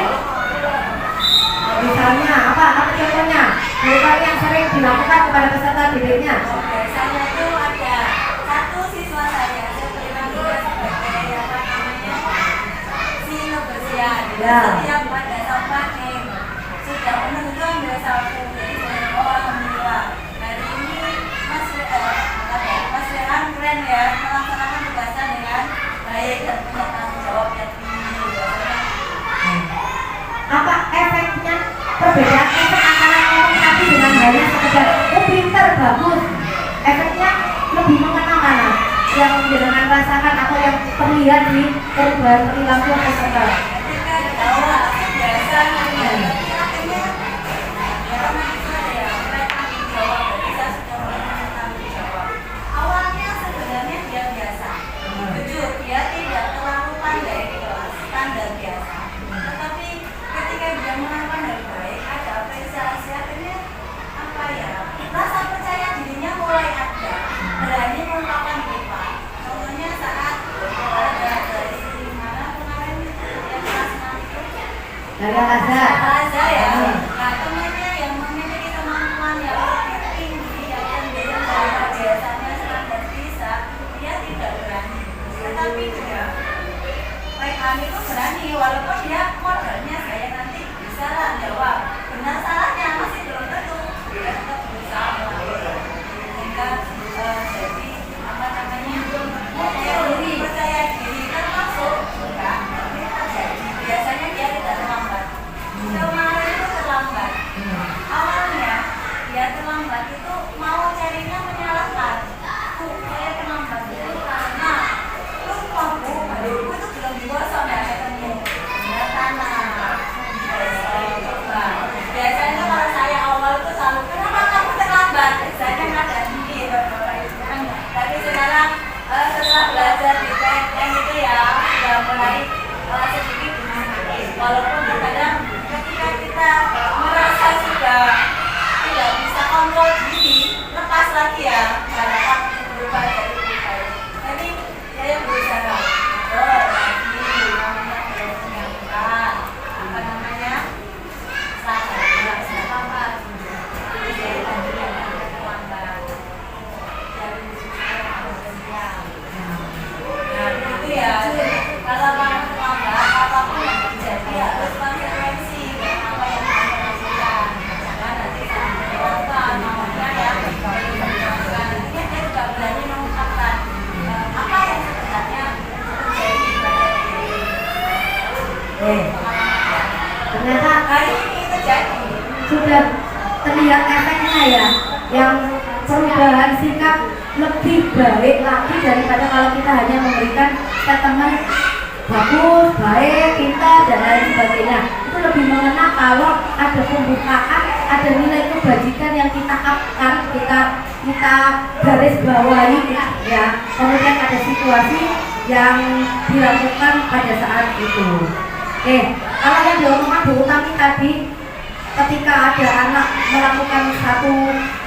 misalnya apa contohnya? Hal yang sering dilakukan kepada peserta didiknya. Biasanya itu ada satu siswa saya beri nama sebagai apa namanya si kebersihan. Ya. Setiap pada sampah sudah menentu ambil sapu. Jadi alhamdulillah hari ini Mas Rehan keren ya, melaksanakan tugasnya dengan baik dan punya tanggung jawab yang tinggi. Apa efeknya? Perbedaan efek antara ngomong tadi dengan hanya sekedar oh pinter, bagus. Efeknya lebih mengena mana? Yang dengan rasakan atau yang terlihat di perubahan perilaku peserta. Ketika tahu biasa akhirnya awalnya sebenarnya dia biasa, jujur dia tidak terlalu pandai di kelas standar biasa, tetapi ketika dia melakukan dengan baik, ada apresiasi, akhirnya apa ya, rasa percaya dirinya mulai ada, berani mengungkapkan lupa. Contohnya saat ada dari mana kemarin yang kelas 6 itu Dari Al-Azhar. Al-Azhar ya. Nah temannya yang memiliki kemampuan yang lebih tinggi, yang cenderung dari biasanya standar bisa, dia tidak berani. Tetapi dia Raihan itu berani, walaupun dia modalnya saya nanti bisa lah jawab. Benar salahnya masih belum tentu. Dia tetap berusaha melakukan. Sehingga jadi apa namanya percaya diri termasuk enggak, tapi terjadi. Biasanya dia tidak terlambat. Kemarin itu terlambat. Awalnya dia terlambat itu mau carinya menyalahkan. sudah terlihat efeknya ya, yang perubahan sikap lebih baik lagi daripada kalau kita hanya memberikan statement bagus, baik, pintar, dan lain sebagainya. Itu lebih mengena kalau ada pembukaan, ada nilai kebajikan yang kita upkan, kita garis bawahi ya. Kemudian ada situasi yang dilakukan pada saat itu. Kalau yang diomongkan Bu Utami tadi, ketika ada anak melakukan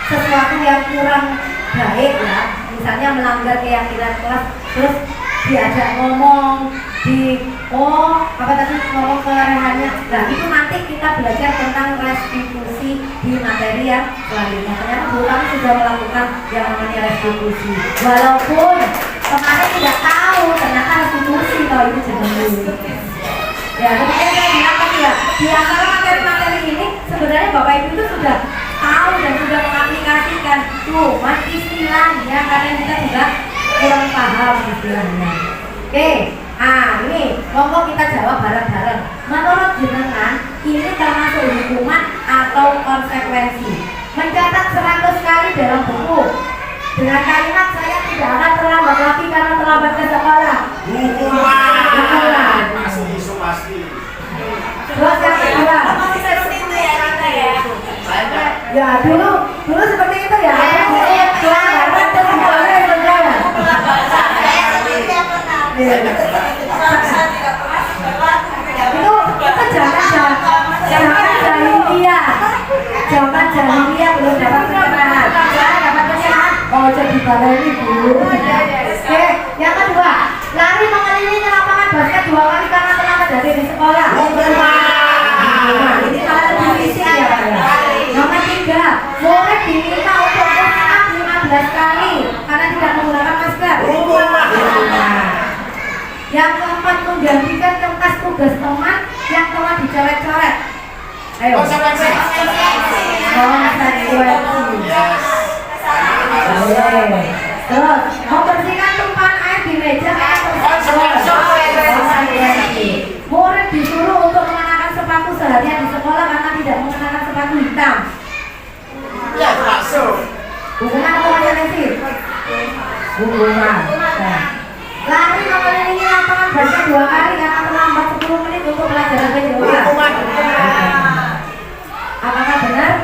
sesuatu yang kurang baik ya, misalnya melanggar keyakinan kelas, terus diajak ngomong ngomong kelerehannya. Nah itu nanti kita belajar tentang restitusi di materi yang selanjutnya. Ternyata Bu Utami sudah melakukan yang namanya restitusi, walaupun kemarin tidak tahu ternyata restitusi kalau itu jenis. Ya, kemudian saya bilang tadi ya, di antara materi-materi ini sebenarnya Bapak Ibu itu sudah tahu dan sudah mengaplikasikan, cuma istilahnya karena kita juga kurang paham istilahnya. Ini monggo kita jawab bareng-bareng. Menurut jenengan ini termasuk hukuman atau konsekuensi? Mencatat 100 kali dalam buku dengan kalimat saya tidak akan terlambat lagi karena terlambat ke sekolah. Hukuman. Pasti. Terus yang kedua. Ya dulu seperti itu ya. Pelanggaran terus boleh berjalan. Itu zaman jahiliyah belum dapat pencerahan. Sekarang dapat pencerahan. Oh jadi baleni Bu. Yang kedua, lari mengelilingi lapangan basket 2 kali karena terlambat dari di sekolah. Ini malah lebih fisik ya Pak ya. Nomor 3, murid diminta untuk push up 15 kali karena tidak menggunakan masker. Yang keempat, menggantikan kertas tugas teman yang telah dicoret-coret. Ayo. Konsekuensi. Terus, membersihkan tumpahan air di meja atau konsekuensi. Murid disuruh untuk mengenakan sepatu seharian di sekolah karena tidak mengenakan sepatu hitam. Ya, masuk. Hukuman atau konsekuensi? Hukuman. Lari mengelilingi lapangan basket 2 kali karena terlambat 10 menit untuk pelajaran kedua. Hukuman. Apakah benar?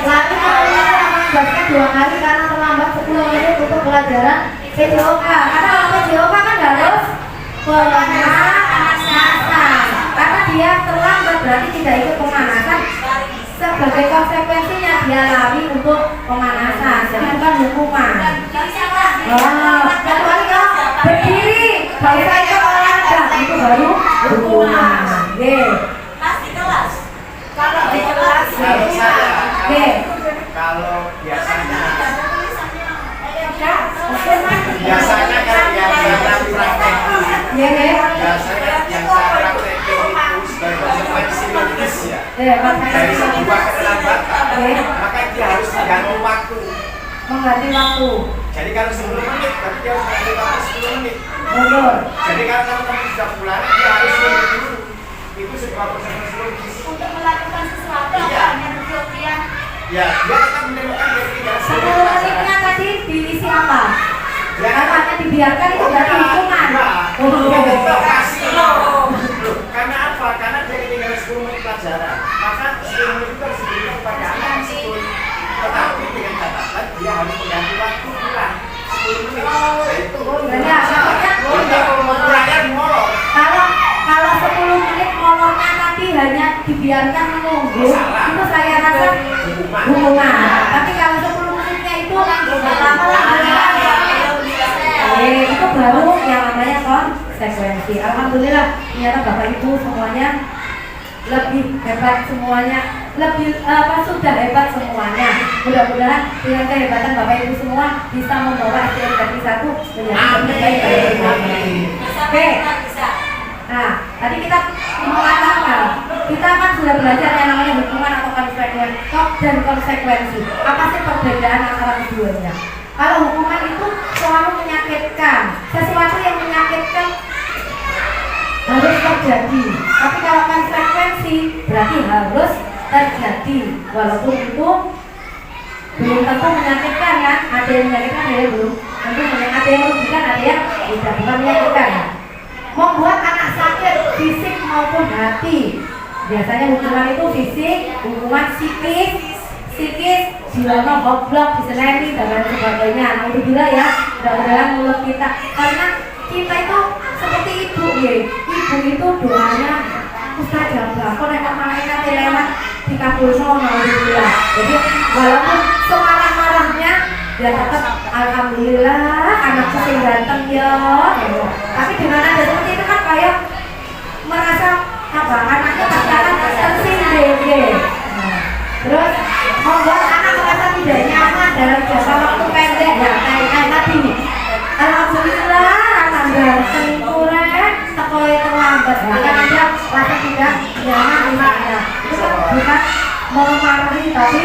Lari mengelilingi basket 2 kali karena terlambat 10 menit untuk pelajaran PJOK. Karena kalau PJOK kan harus pemanasan. Karena dia terlambat berarti tidak ikut pemanasan. Sebagai konsekuensinya dia lari untuk pemanasan. Jadi bukan hukuman. Kecuali kalau berdiri, kalau saya ikut olahraga itu baru hukuman. Kalau di kelas kalau biasanya kan yang praktek biasanya yang saya praktek itu sebagai konsekuensi logis ya dari sebuah keterlambatan maka dia harus mengganti waktu. Jadi kalau 10 menit berarti dia harus mengganti waktu 10 menit. Betul. Jadi kalau teman-teman sudah pulang dia harus nunggu dulu. Itu sebuah konsekuensi logis. untuk melakukan sesuatu hanya duduk dia. Ya, dia akan menemukan dari 10 menitnya tadi diisi apa? Kalau hanya dibiarkan itu berarti hukuman. Karena apa? Karena dia ketinggalan 10 menit pelajaran. Maka 10 menit itu harus diberikan kepada anak meskipun. Tetapi dengan catatan dia harus mengganti waktu pulang 10 menit. Itu Kalau 10 menit molornya tadi hanya dibiarkan menunggu, itu saya rasa hukuman. Tapi kalau 10 menitnya itu itu baru yang namanya konsekuensi. Alhamdulillah, ternyata Bapak Ibu semuanya lebih hebat semuanya sudah hebat semuanya. Mudah-mudahan dengan kehebatan Bapak Ibu semua bisa membawa SDN Gading 1 menjadi lebih baik dari kami. Oke. Nah, tadi kita mengatakan kita kan sudah belajar yang namanya hukuman atau konsekuensi. Apa sih perbedaan antara keduanya? Kalau hukuman itu selalu menyakitkan, sesuatu yang menyakitkan harus terjadi. Tapi kalau konsekuensi berarti harus terjadi, walaupun itu belum tentu menyakitkan ya. Ada yang menyakitkan, ada yang belum tentu menyakitkan, ada yang merugikan, ada yang tidak bukan menyakitkan ya. Membuat anak sakit fisik maupun hati. Biasanya hukuman itu fisik, hukuman psikis, jiwanya goblok, diseleni dan lain sebagainya. Nah itu juga ya, mudah-mudahan mulut kita, karena kita itu seperti ibu ya. Ibu itu doanya mustajabah. Kok nek malaikat lewat dikabulno alhamdulillah. Jadi walaupun semarah-marahnya dia tetap alhamdulillah anakku sing ganteng ya. Tapi dengan ada seperti itu kan kayak merasa apa? Anaknya bakalan tersinggung. Terus membuat anak merasa tidak nyaman dalam jangka waktu pendek ya kayak tadi. Alhamdulillah anak ganteng kurang sekolah terlambat bahkan aja rasa tidak nyaman anaknya. Itu kan bukan memarahi tapi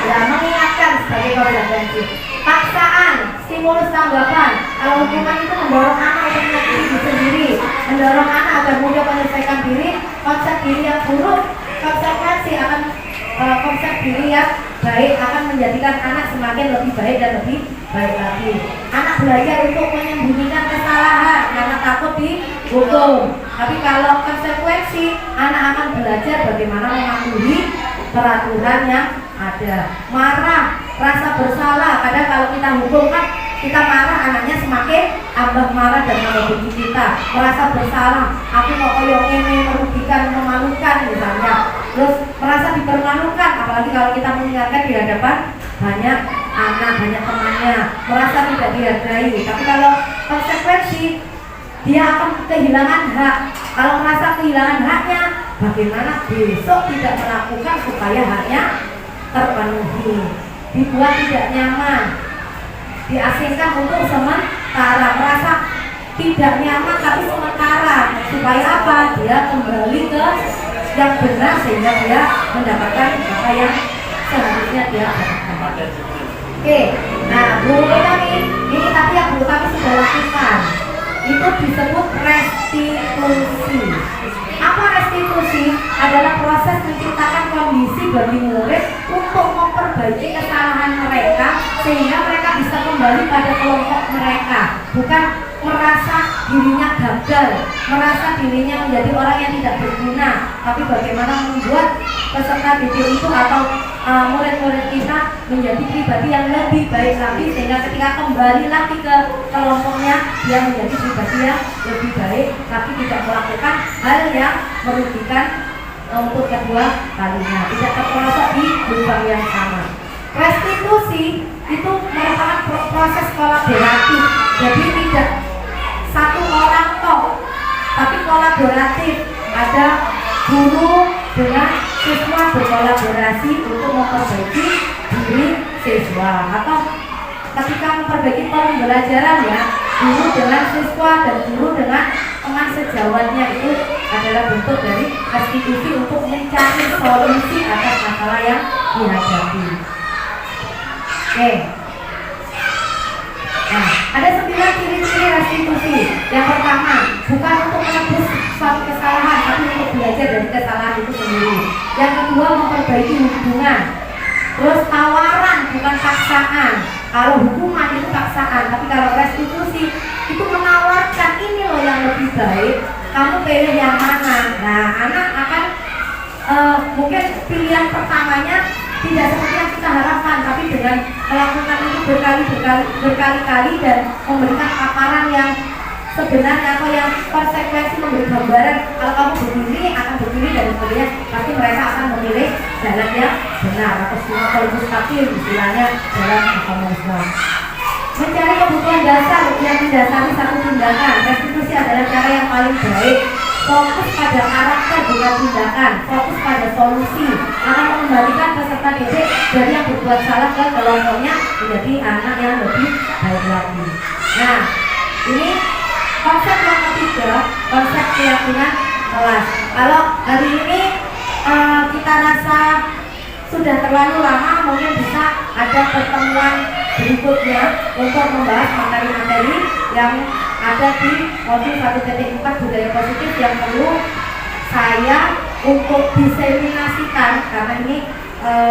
ya mengingatkan sebagai konsekuensi. Paksaan, stimulus tanggapan. Kalau hukuman itu mendorong anak untuk menyakiti diri sendiri, mendorong anak agar mudah menyelesaikan diri, konsep diri yang buruk, konsekuensi akan konsep diri yang baik akan menjadikan anak semakin lebih baik dan lebih baik lagi. Anak belajar untuk menyembunyikan kesalahan karena takut dihukum. Tapi kalau konsekuensi, anak akan belajar bagaimana mematuhi peraturan yang ada. Marah, rasa bersalah. Kadang kalau kita hukum kan kita marah, anaknya semakin tambah marah dan menghukum kita. Merasa bersalah, aku kok koyok ini merugikan, memalukan misalnya. Terus merasa dipermalukan, apalagi kalau kita mengingatkan di hadapan banyak anak, banyak temannya, merasa tidak dihargai. Tapi kalau konsekuensi, dia akan kehilangan hak. Kalau merasa kehilangan haknya, bagaimana besok tidak melakukan supaya haknya terpenuhi. Dibuat tidak nyaman, diasingkan untuk sementara, merasa tidak nyaman tapi sementara, supaya apa? Dia kembali ke yang benar sehingga dia mendapatkan apa yang seharusnya dia dapatkan. Oke, nah Bu Utami, ini tadi yang Bu Utami sudah lakukan, itu disebut restitusi. Apa restitusi? Adalah proses menciptakan kondisi bagi murid untuk memperbaiki kesalahan mereka sehingga mereka bisa kembali pada kelompok mereka, bukan merasa dirinya gagal, merasa dirinya menjadi orang yang tidak berguna, tapi bagaimana membuat peserta didik itu atau murid-murid kita menjadi pribadi yang lebih baik lagi sehingga ketika kembali lagi ke kelompoknya dia menjadi pribadi yang lebih baik, tapi tidak melakukan hal yang merugikan untuk kedua kalinya, tidak terperosok di lubang yang sama. Restitusi itu merupakan proses kolaboratif, jadi tidak satu orang toh, tapi kolaboratif. Ada guru dengan siswa berkolaborasi untuk memperbaiki diri siswa, atau ketika memperbaiki pembelajaran ya, guru dengan siswa dan guru dengan teman sejawatnya, itu adalah bentuk dari restitusi untuk mencari solusi atas masalah yang dihadapi. Oke. Nah, ada 9 ciri-ciri restitusi. Yang pertama, bukan untuk menebus suatu kesalahan, tapi untuk belajar dari kesalahan itu sendiri. Yang kedua, memperbaiki hubungan. Terus tawaran, bukan paksaan. Kalau hukuman itu paksaan, tapi kalau restitusi itu menawarkan, ini loh yang lebih baik, kamu pilih yang mana. Nah, anak akan mungkin pilihan pertamanya tidak seperti yang kita harapkan, tapi dengan melakukan itu berkali-kali dan memberikan paparan yang sebenarnya atau yang konsekuensi, memberi gambaran kalau kamu begini akan begini dan sebagainya, pasti mereka akan memilih jalan yang benar atau sinopol mustaqim, istilahnya dalam agama Islam. Mencari kebutuhan dasar yang mendasari satu tindakan. Restitusi adalah cara yang paling baik fokus pada karakter bukan tindakan, fokus pada solusi, akan mengembalikan peserta didik dari yang berbuat salah ke kelompoknya menjadi anak yang lebih baik lagi. Nah, ini konsep yang ketiga, konsep keyakinan kelas. Kalau hari ini kita rasa sudah terlalu lama, mungkin bisa ada pertemuan berikutnya untuk membahas materi-materi yang ada di modul 1.4 budaya positif yang perlu saya untuk diseminasikan, karena ini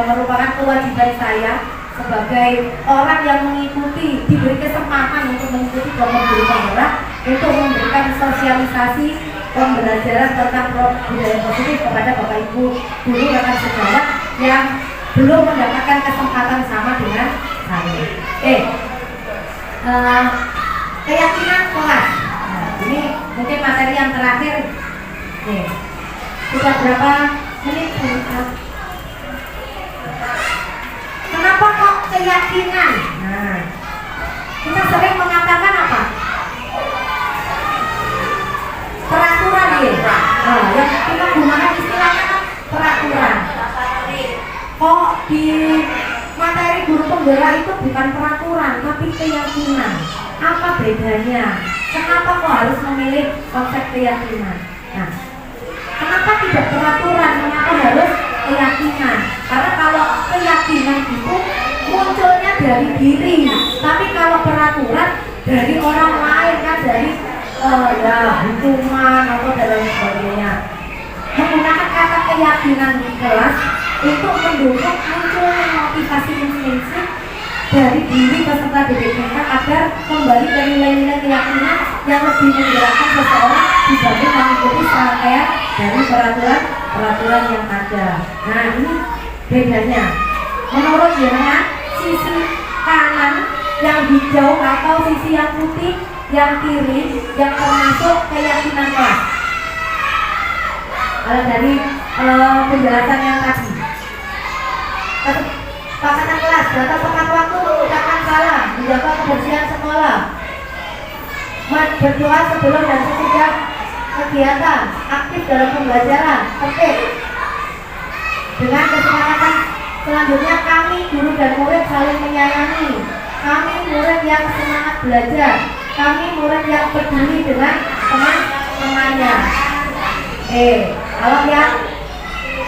merupakan kewajiban saya sebagai orang yang mengikuti, diberi kesempatan untuk mengikuti kelompok guru penggerak untuk memberikan sosialisasi pembelajaran tentang budaya positif kepada Bapak Ibu guru rekan sejawat yang belum mendapatkan kesempatan sama dengan saya. Keyakinan kelas. Nah, ini mungkin materi yang terakhir. Sudah berapa menit? Kenapa kok keyakinan? Nah, kita sering mengatakan apa? Peraturan ya. Nah, yang kita gunakan istilahnya kan peraturan. Kok di materi guru penggerak itu bukan peraturan tapi keyakinan. Apa bedanya? Kenapa kok harus memilih konsep keyakinan? Nah, kenapa tidak peraturan? Kenapa harus keyakinan? Karena kalau keyakinan itu munculnya dari diri, tapi kalau peraturan dari orang lain, kan dari hukuman atau dan lain sebagainya. Menggunakan kata keyakinan di kelas untuk mendukung munculnya motivasi intrinsik dari diri peserta didik kita agar kembali ke nilai-nilai keyakinan yang lebih menggerakkan seseorang dibanding mengikuti serangkaian dari peraturan yang ada. Nah, ini bedanya. Menurut jenengan, sisi kanan yang hijau atau sisi yang putih, yang kiri, yang termasuk keyakinan kelas. Kalau dari penjelasan yang tadi, kesepakatan kelas, data tepat waktu, mengucapkan salam, menjaga kebersihan sekolah, berdoa sebelum dan sesudah kegiatan, aktif dalam pembelajaran, tertib. Dengan kesepakatan selanjutnya, kami guru dan murid saling menyayangi, kami murid yang semangat belajar, kami murid yang peduli dengan teman-temannya. Kalau yang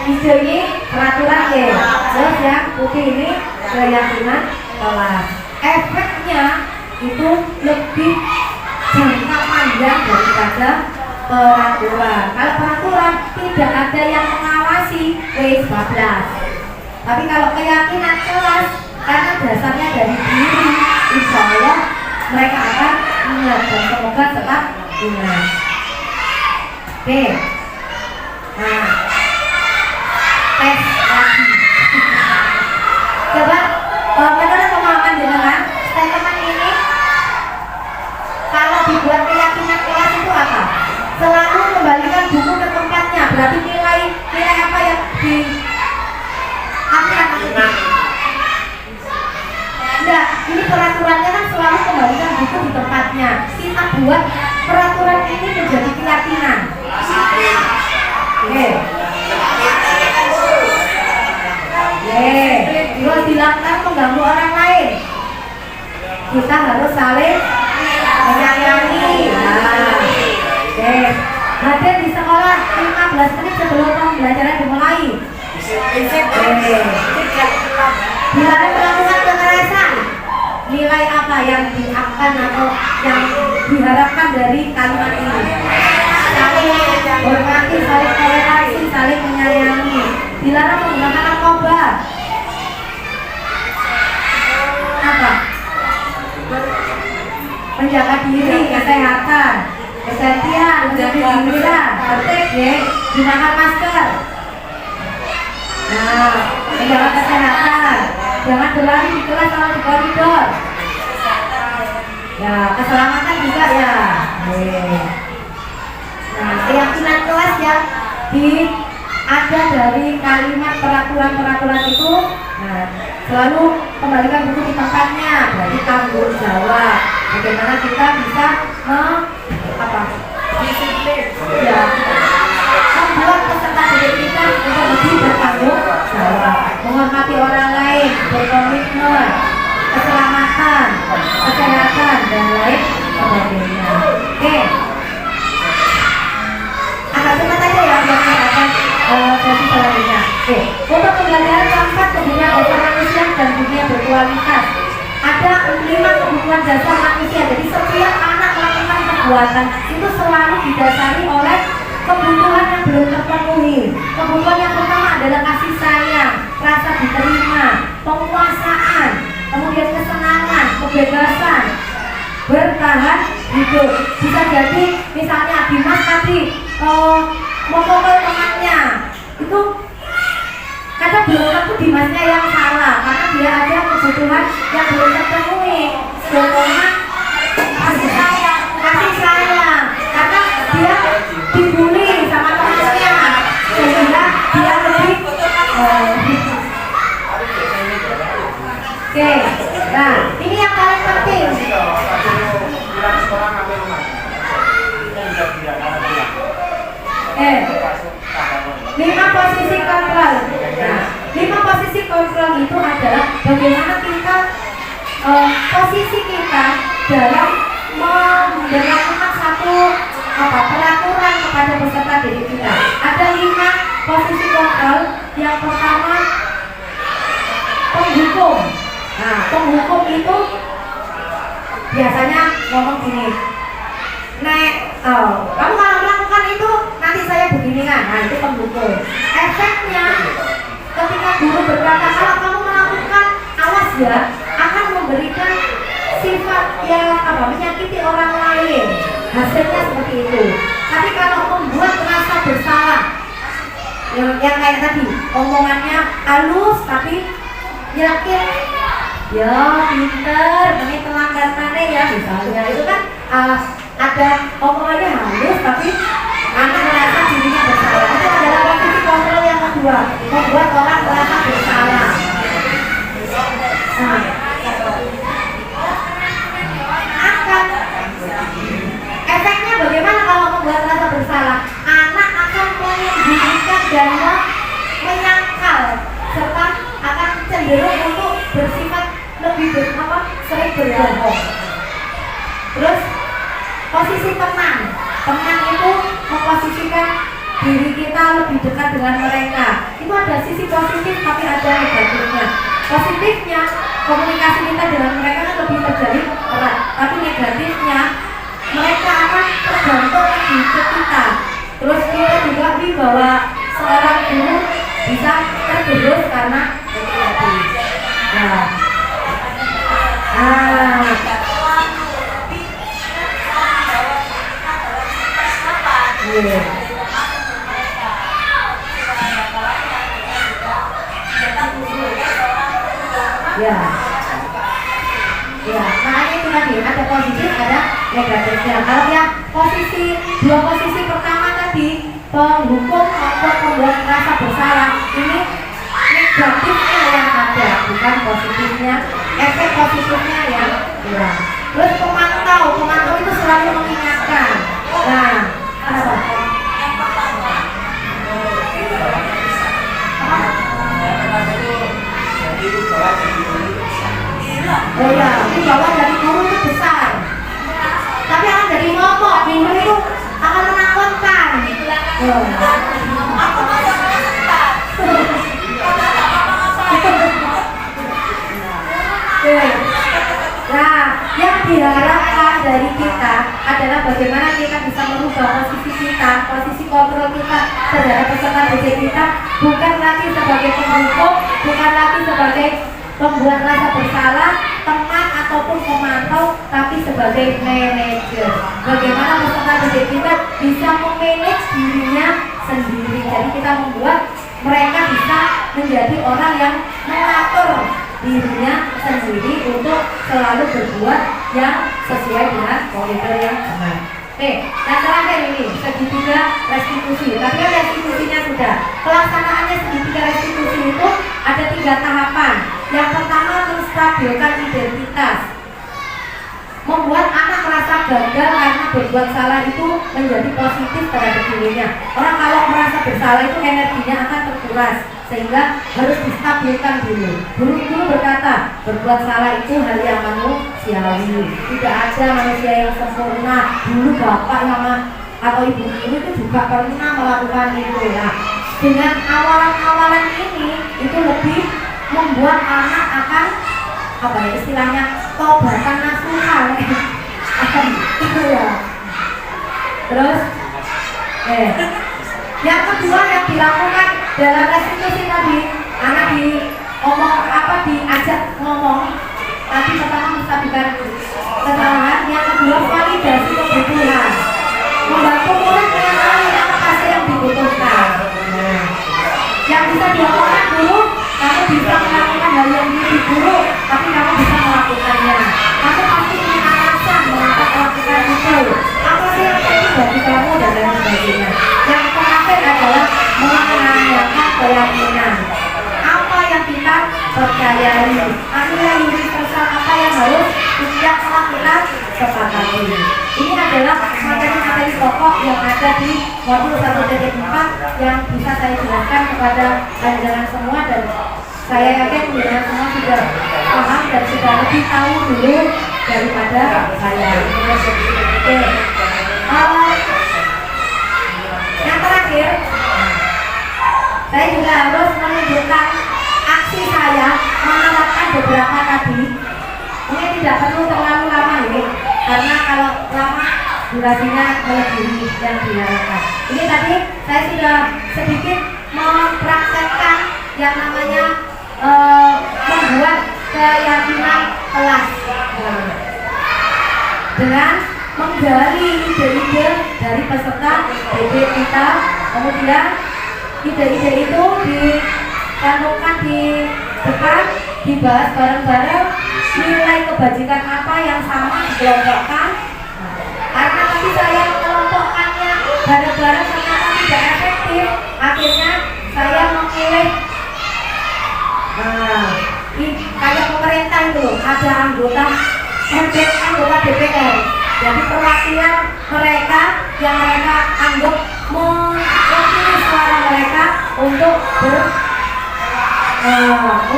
hijau ini peraturan terus yang putih ini keyakinan kelas. Efeknya itu lebih jangka panjang daripada peraturan. Kalau peraturan tidak ada yang mengawasi, wis bablas. Tapi kalau keyakinan kelas, karena dasarnya dari diri, insya Allah mereka akan ingat dan semoga tetap ingat. Oke. Nah, tes lagi. Coba menurut pemahaman jenengan, statement ini kalau dibuat keyakinan kelas itu apa? Selalu kembalikan buku ke tempatnya. Berarti nilai apa yang akan enggak, ini peraturannya kan selalu kembalikan buku di tempatnya. Kita buat peraturan ini menjadi keyakinan. Terus dilakukan mengganggu orang lain, kita harus saling menyayangi. Hadir di sekolah 15 menit sebelum pembelajaran dimulai. Dilarang melakukan kekerasan. Nilai apa yang diakan atau yang diharapkan dari kalimat ini? Saling hormati, saling toleransi, saling menyayangi. Dilarang menggunakan narkoba. Apa? Menjaga diri, kesehatan, kesehatan, menjaga pikiran, tertib ya, gunakan masker. Nah, menjaga kesehatan, jangan berlari di kelas kalau di koridor. Ya, keselamatan juga ya. Nah, keyakinan kelas yang ada dari kalimat peraturan-peraturan itu, nah, selalu kembalikan buku di tempatnya. Berarti tanggung jawab. Bagaimana kita bisa disiplin? Ya, perawatan itu selalu didasari oleh kebutuhan yang belum terpenuhi. Kebutuhan yang pertama adalah kasih sayang, rasa diterima, penguasaan, kemudian kesenangan, kebebasan, bertahan hidup. Bisa jadi misalnya Dimas tadi memukul temannya, itu kata belum tentu Dimasnya yang salah karena dia ada kebutuhan yang belum terpenuhi. Contohnya kasih sayang karena dia dibully sama temannya sehingga dia lebih oke. Nah ini yang paling penting. Lima posisi kontrol. Nah, 5 posisi kontrol itu adalah bagaimana kita posisi kita dalam melakukan satu peraturan kepada peserta didik kita. Ada 5 posisi kontrol. Yang pertama penghukum. Nah, penghukum itu biasanya ngomong gini, kamu kalau melakukan itu nanti saya begini kan. Nah itu penghukum. Efeknya ketika guru berkata kalau kamu melakukan, awas ya, akan memberikan sifat yang menyakiti orang lain. Hasilnya seperti itu. Tapi kalau membuat merasa bersalah, yang kayak tadi omongannya halus tapi yakin, ya pinter, ini pelanggan mana ya misalnya, itu kan ada omongannya halus tapi anak merasa dirinya bersalah. Itu adalah posisi kontrol yang kedua, membuat orang merasa bersalah. Nah, efeknya bagaimana kalau membuat merasa bersalah? Anak akan menyembunyikan dan menyangkal serta akan cenderung untuk bersifat lebih sering berbohong. Terus posisi tenang itu memposisikan diri kita lebih dekat dengan mereka. Itu ada sisi positif tapi ada negatifnya. Positifnya komunikasi kita dengan mereka kan lebih terjalin erat, tapi negatifnya mereka akan tergantung lebih ke kita. Terus kita juga bahwa seorang guru bisa tergerus karena negatif. Makanya itu tadi ada positif, ada negatifnya. Kalau yang dua posisi pertama tadi, penghukum maupun membuat merasa bersalah, ini negatifnya yang ada, bukan positifnya. Efek positifnya yang kurang. Terus pemantau itu selalu mengingatkan. Nah, dibawa dari guru itu besar, tapi akan jadi ngomong, guru itu akan menakutkan. Nah, yang diharapkan dari kita adalah bagaimana kita bisa merubah posisi kontrol kita terhadap peserta didik kita, bukan lagi sebagai penghukum, bukan lagi sebagai pembuat rasa bersalah, teman ataupun pemantau, tapi sebagai manajer. Bagaimana peserta didik kita bisa memanage dirinya sendiri. Jadi kita membuat mereka bisa menjadi orang yang mengatur dirinya sendiri untuk selalu berbuat yang sesuai dengan koridor yang benar. Yang terakhir ini segitiga restitusi. Tapi kan restitusinya sudah. Pelaksanaannya segitiga restitusi itu ada 3 tahapan. Yang pertama, menstabilkan identitas. Membuat anak merasa gagal karena berbuat salah itu menjadi positif terhadap dirinya. Orang kalau merasa bersalah itu energinya akan terkuras, sehingga harus distabilkan dulu. Guru berkata, berbuat salah itu hal yang manusiawi. Tidak ada manusia yang sempurna. Dulu bapak sama atau ibu guru itu juga pernah melakukan itu. Nah, dengan awalan-awalan ini itu lebih membuat anak akan istilahnya tobatan nasuhan. Itu ya. Terus yang kedua yang dilakukan dalam restitusi tadi, anak diajak ngomong. Tadi pertama menstabilkan kesalahan, yang kedua validasi kebutuhan, membantu murid mengetahui apa saja yang dibutuhkan. Yang bisa dilakukan dulu, kamu bisa melakukan hal yang lebih buruk, tapi kamu bisa melakukannya. Kamu pasti punya alasan mengapa melakukan itu. Apa sih yang penting bagi kamu dan lain sebagainya. Yang terakhir adalah menanyakan keyakinan. Apa yang kita percayai? Nilai universal apa yang harus setiap kita sepakati. Ini adalah materi-materi pokok yang ada di modul 1.4 yang bisa saya jelaskan kepada panjenengan semua, dan saya yakin panjenengan semua sudah paham dan sudah lebih tahu dulu daripada saya. Oke. Yang terakhir, saya juga harus menunjukkan aksi saya menerapkan beberapa tadi. Ini tidak perlu terlalu lama ini, karena kalau lama durasinya melebihi yang diharapkan. Ini tadi saya sudah sedikit mempraktekkan yang namanya membuat keyakinan kelas dengan menggali ide-ide dari peserta didik kita, kemudian ide-ide itu dicantumkan di depan, dibahas bareng-bareng, nilai kebajikan apa yang sama dikelompokkan. Karena tadi saya mengelompokkannya bareng-bareng ternyata tidak efektif, akhirnya saya memilih kayak pemerintah itu ada anggota DPR. Jadi perwakilan mereka yang mereka anggap mewakili suara mereka untuk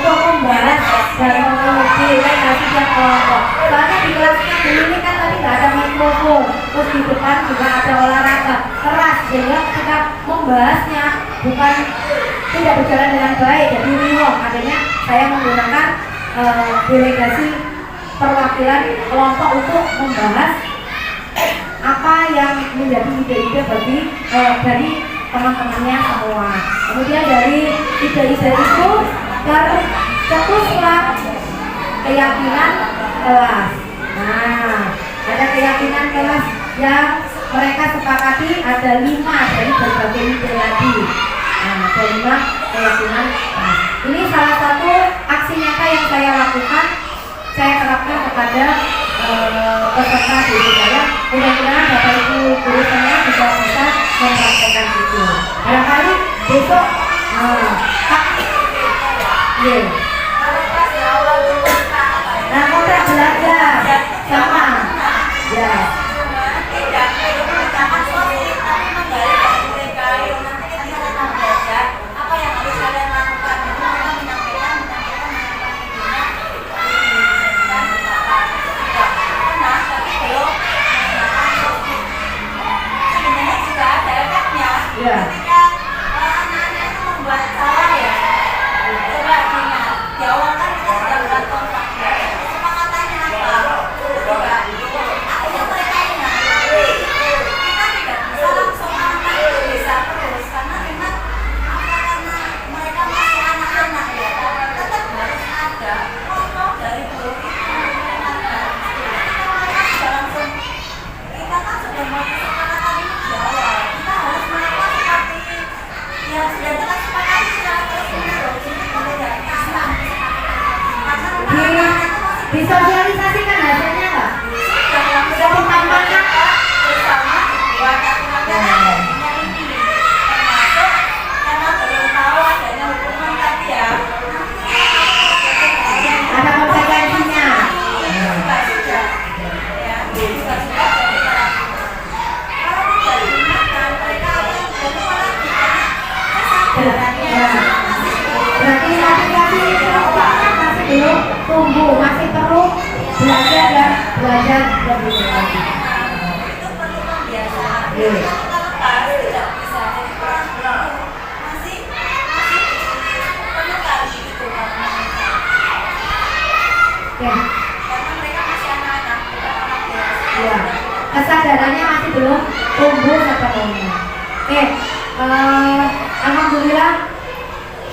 membahas dan menguji kasih yang kelompok. Soalnya di kelasnya dulu ini kan tadi nggak ada mikrofon, terus di depan juga ada olahraga keras, sehingga kita membahasnya bukan tidak berjalan dengan baik, jadi riuh. Akhirnya saya menggunakan delegasi perwakilan kelompok untuk membahas apa yang menjadi ide-ide bagi dari teman-temannya semua. Kemudian dari ide-ide itu tercetuslah keyakinan kelas. Nah, ada keyakinan kelas yang mereka sepakati ada 5 dari berbagai ide lagi. Nah, ada 5 keyakinan kelas. Ini salah satu aksi nyata yang saya lakukan, saya terapkan kepada peserta didik saya. Mudah-mudahan Bapak Ibu guru saya juga bisa mempraktekkan itu. Barangkali besok nah kontrak belajar sama ya. Ketika anak-anak itu membuat salah ya, coba ingat di awal kan kita sudah buat kontrak. Kesepakatannya apa? Akhirnya mereka ingat. Kita tidak bisa langsung anak itu bisa terus karena memang karena mereka masih anak-anak ya. Tetap harus ada kontrol dari guru itu. Kalau mereka sudah langsung, kita kan sudah mau kesepakatan ini di awal. Kita harus melakukan ya sudah jelas sepakati terus menerus kemudian Islam Disosialisasikan hasilnya nggak? sudah ditampakkan bersama buat aturan ini termasuk karena belum tahu adanya hukuman tadi ya Ada konsekuensinya. juga sudah ya juga sudah dari para kalau tidak diingatkan mereka akan jadi malah Ya. Berarti aplikasi masih belum tumbuh, masih perlu belajar dan belajar lebih lagi. itu perlu pembiasaan. Iya. Kalau lepas tidak bisa jadi kurang masih perlu kali gitu Ya. karena mereka masih anak-anak bukan orang dewasa. Ya. kesadarannya masih belum tumbuh sepenuhnya. Oke, alhamdulillah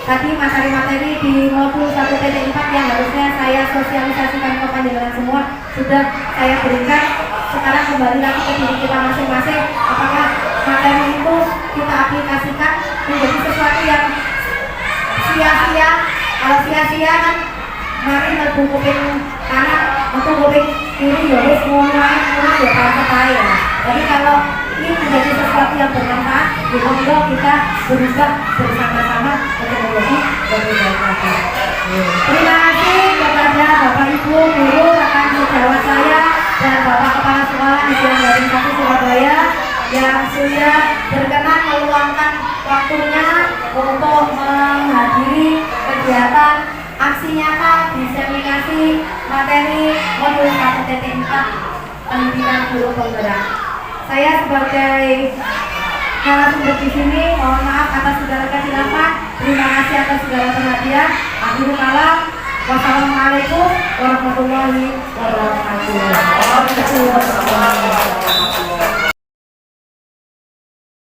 tadi materi-materi di modul 1.4 yang harusnya saya sosialisasikan ke panjenengan semua sudah saya berikan. Sekarang kembali lagi ke diri kita masing-masing, apakah materi itu kita aplikasikan menjadi sesuatu yang sia-sia. Kalau sia-sia kan mari mlebu kuping kanan atau kuping kiri ya wis mulai ya partai ya. Jadi kalau ini menjadi sesuatu yang bermanfaat, monggo kita berubah bersama-sama untuk menjadi lebih baik lagi. Terima kasih kepada Bapak Ibu guru, rekan sejawat saya dan Bapak Kepala Sekolah SDN Garing 1 Surabaya yang sudah berkenan meluangkan waktunya untuk menghadiri kegiatan aksi nyata diseminasi materi modul 1.4 pendidikan guru penggerak. Saya sebagai narasumber di sini mohon maaf atas segala kesilapan. Terima kasih atas segala perhatian. Akhirul kalam. Wassalamualaikum warahmatullahi wabarakatuh.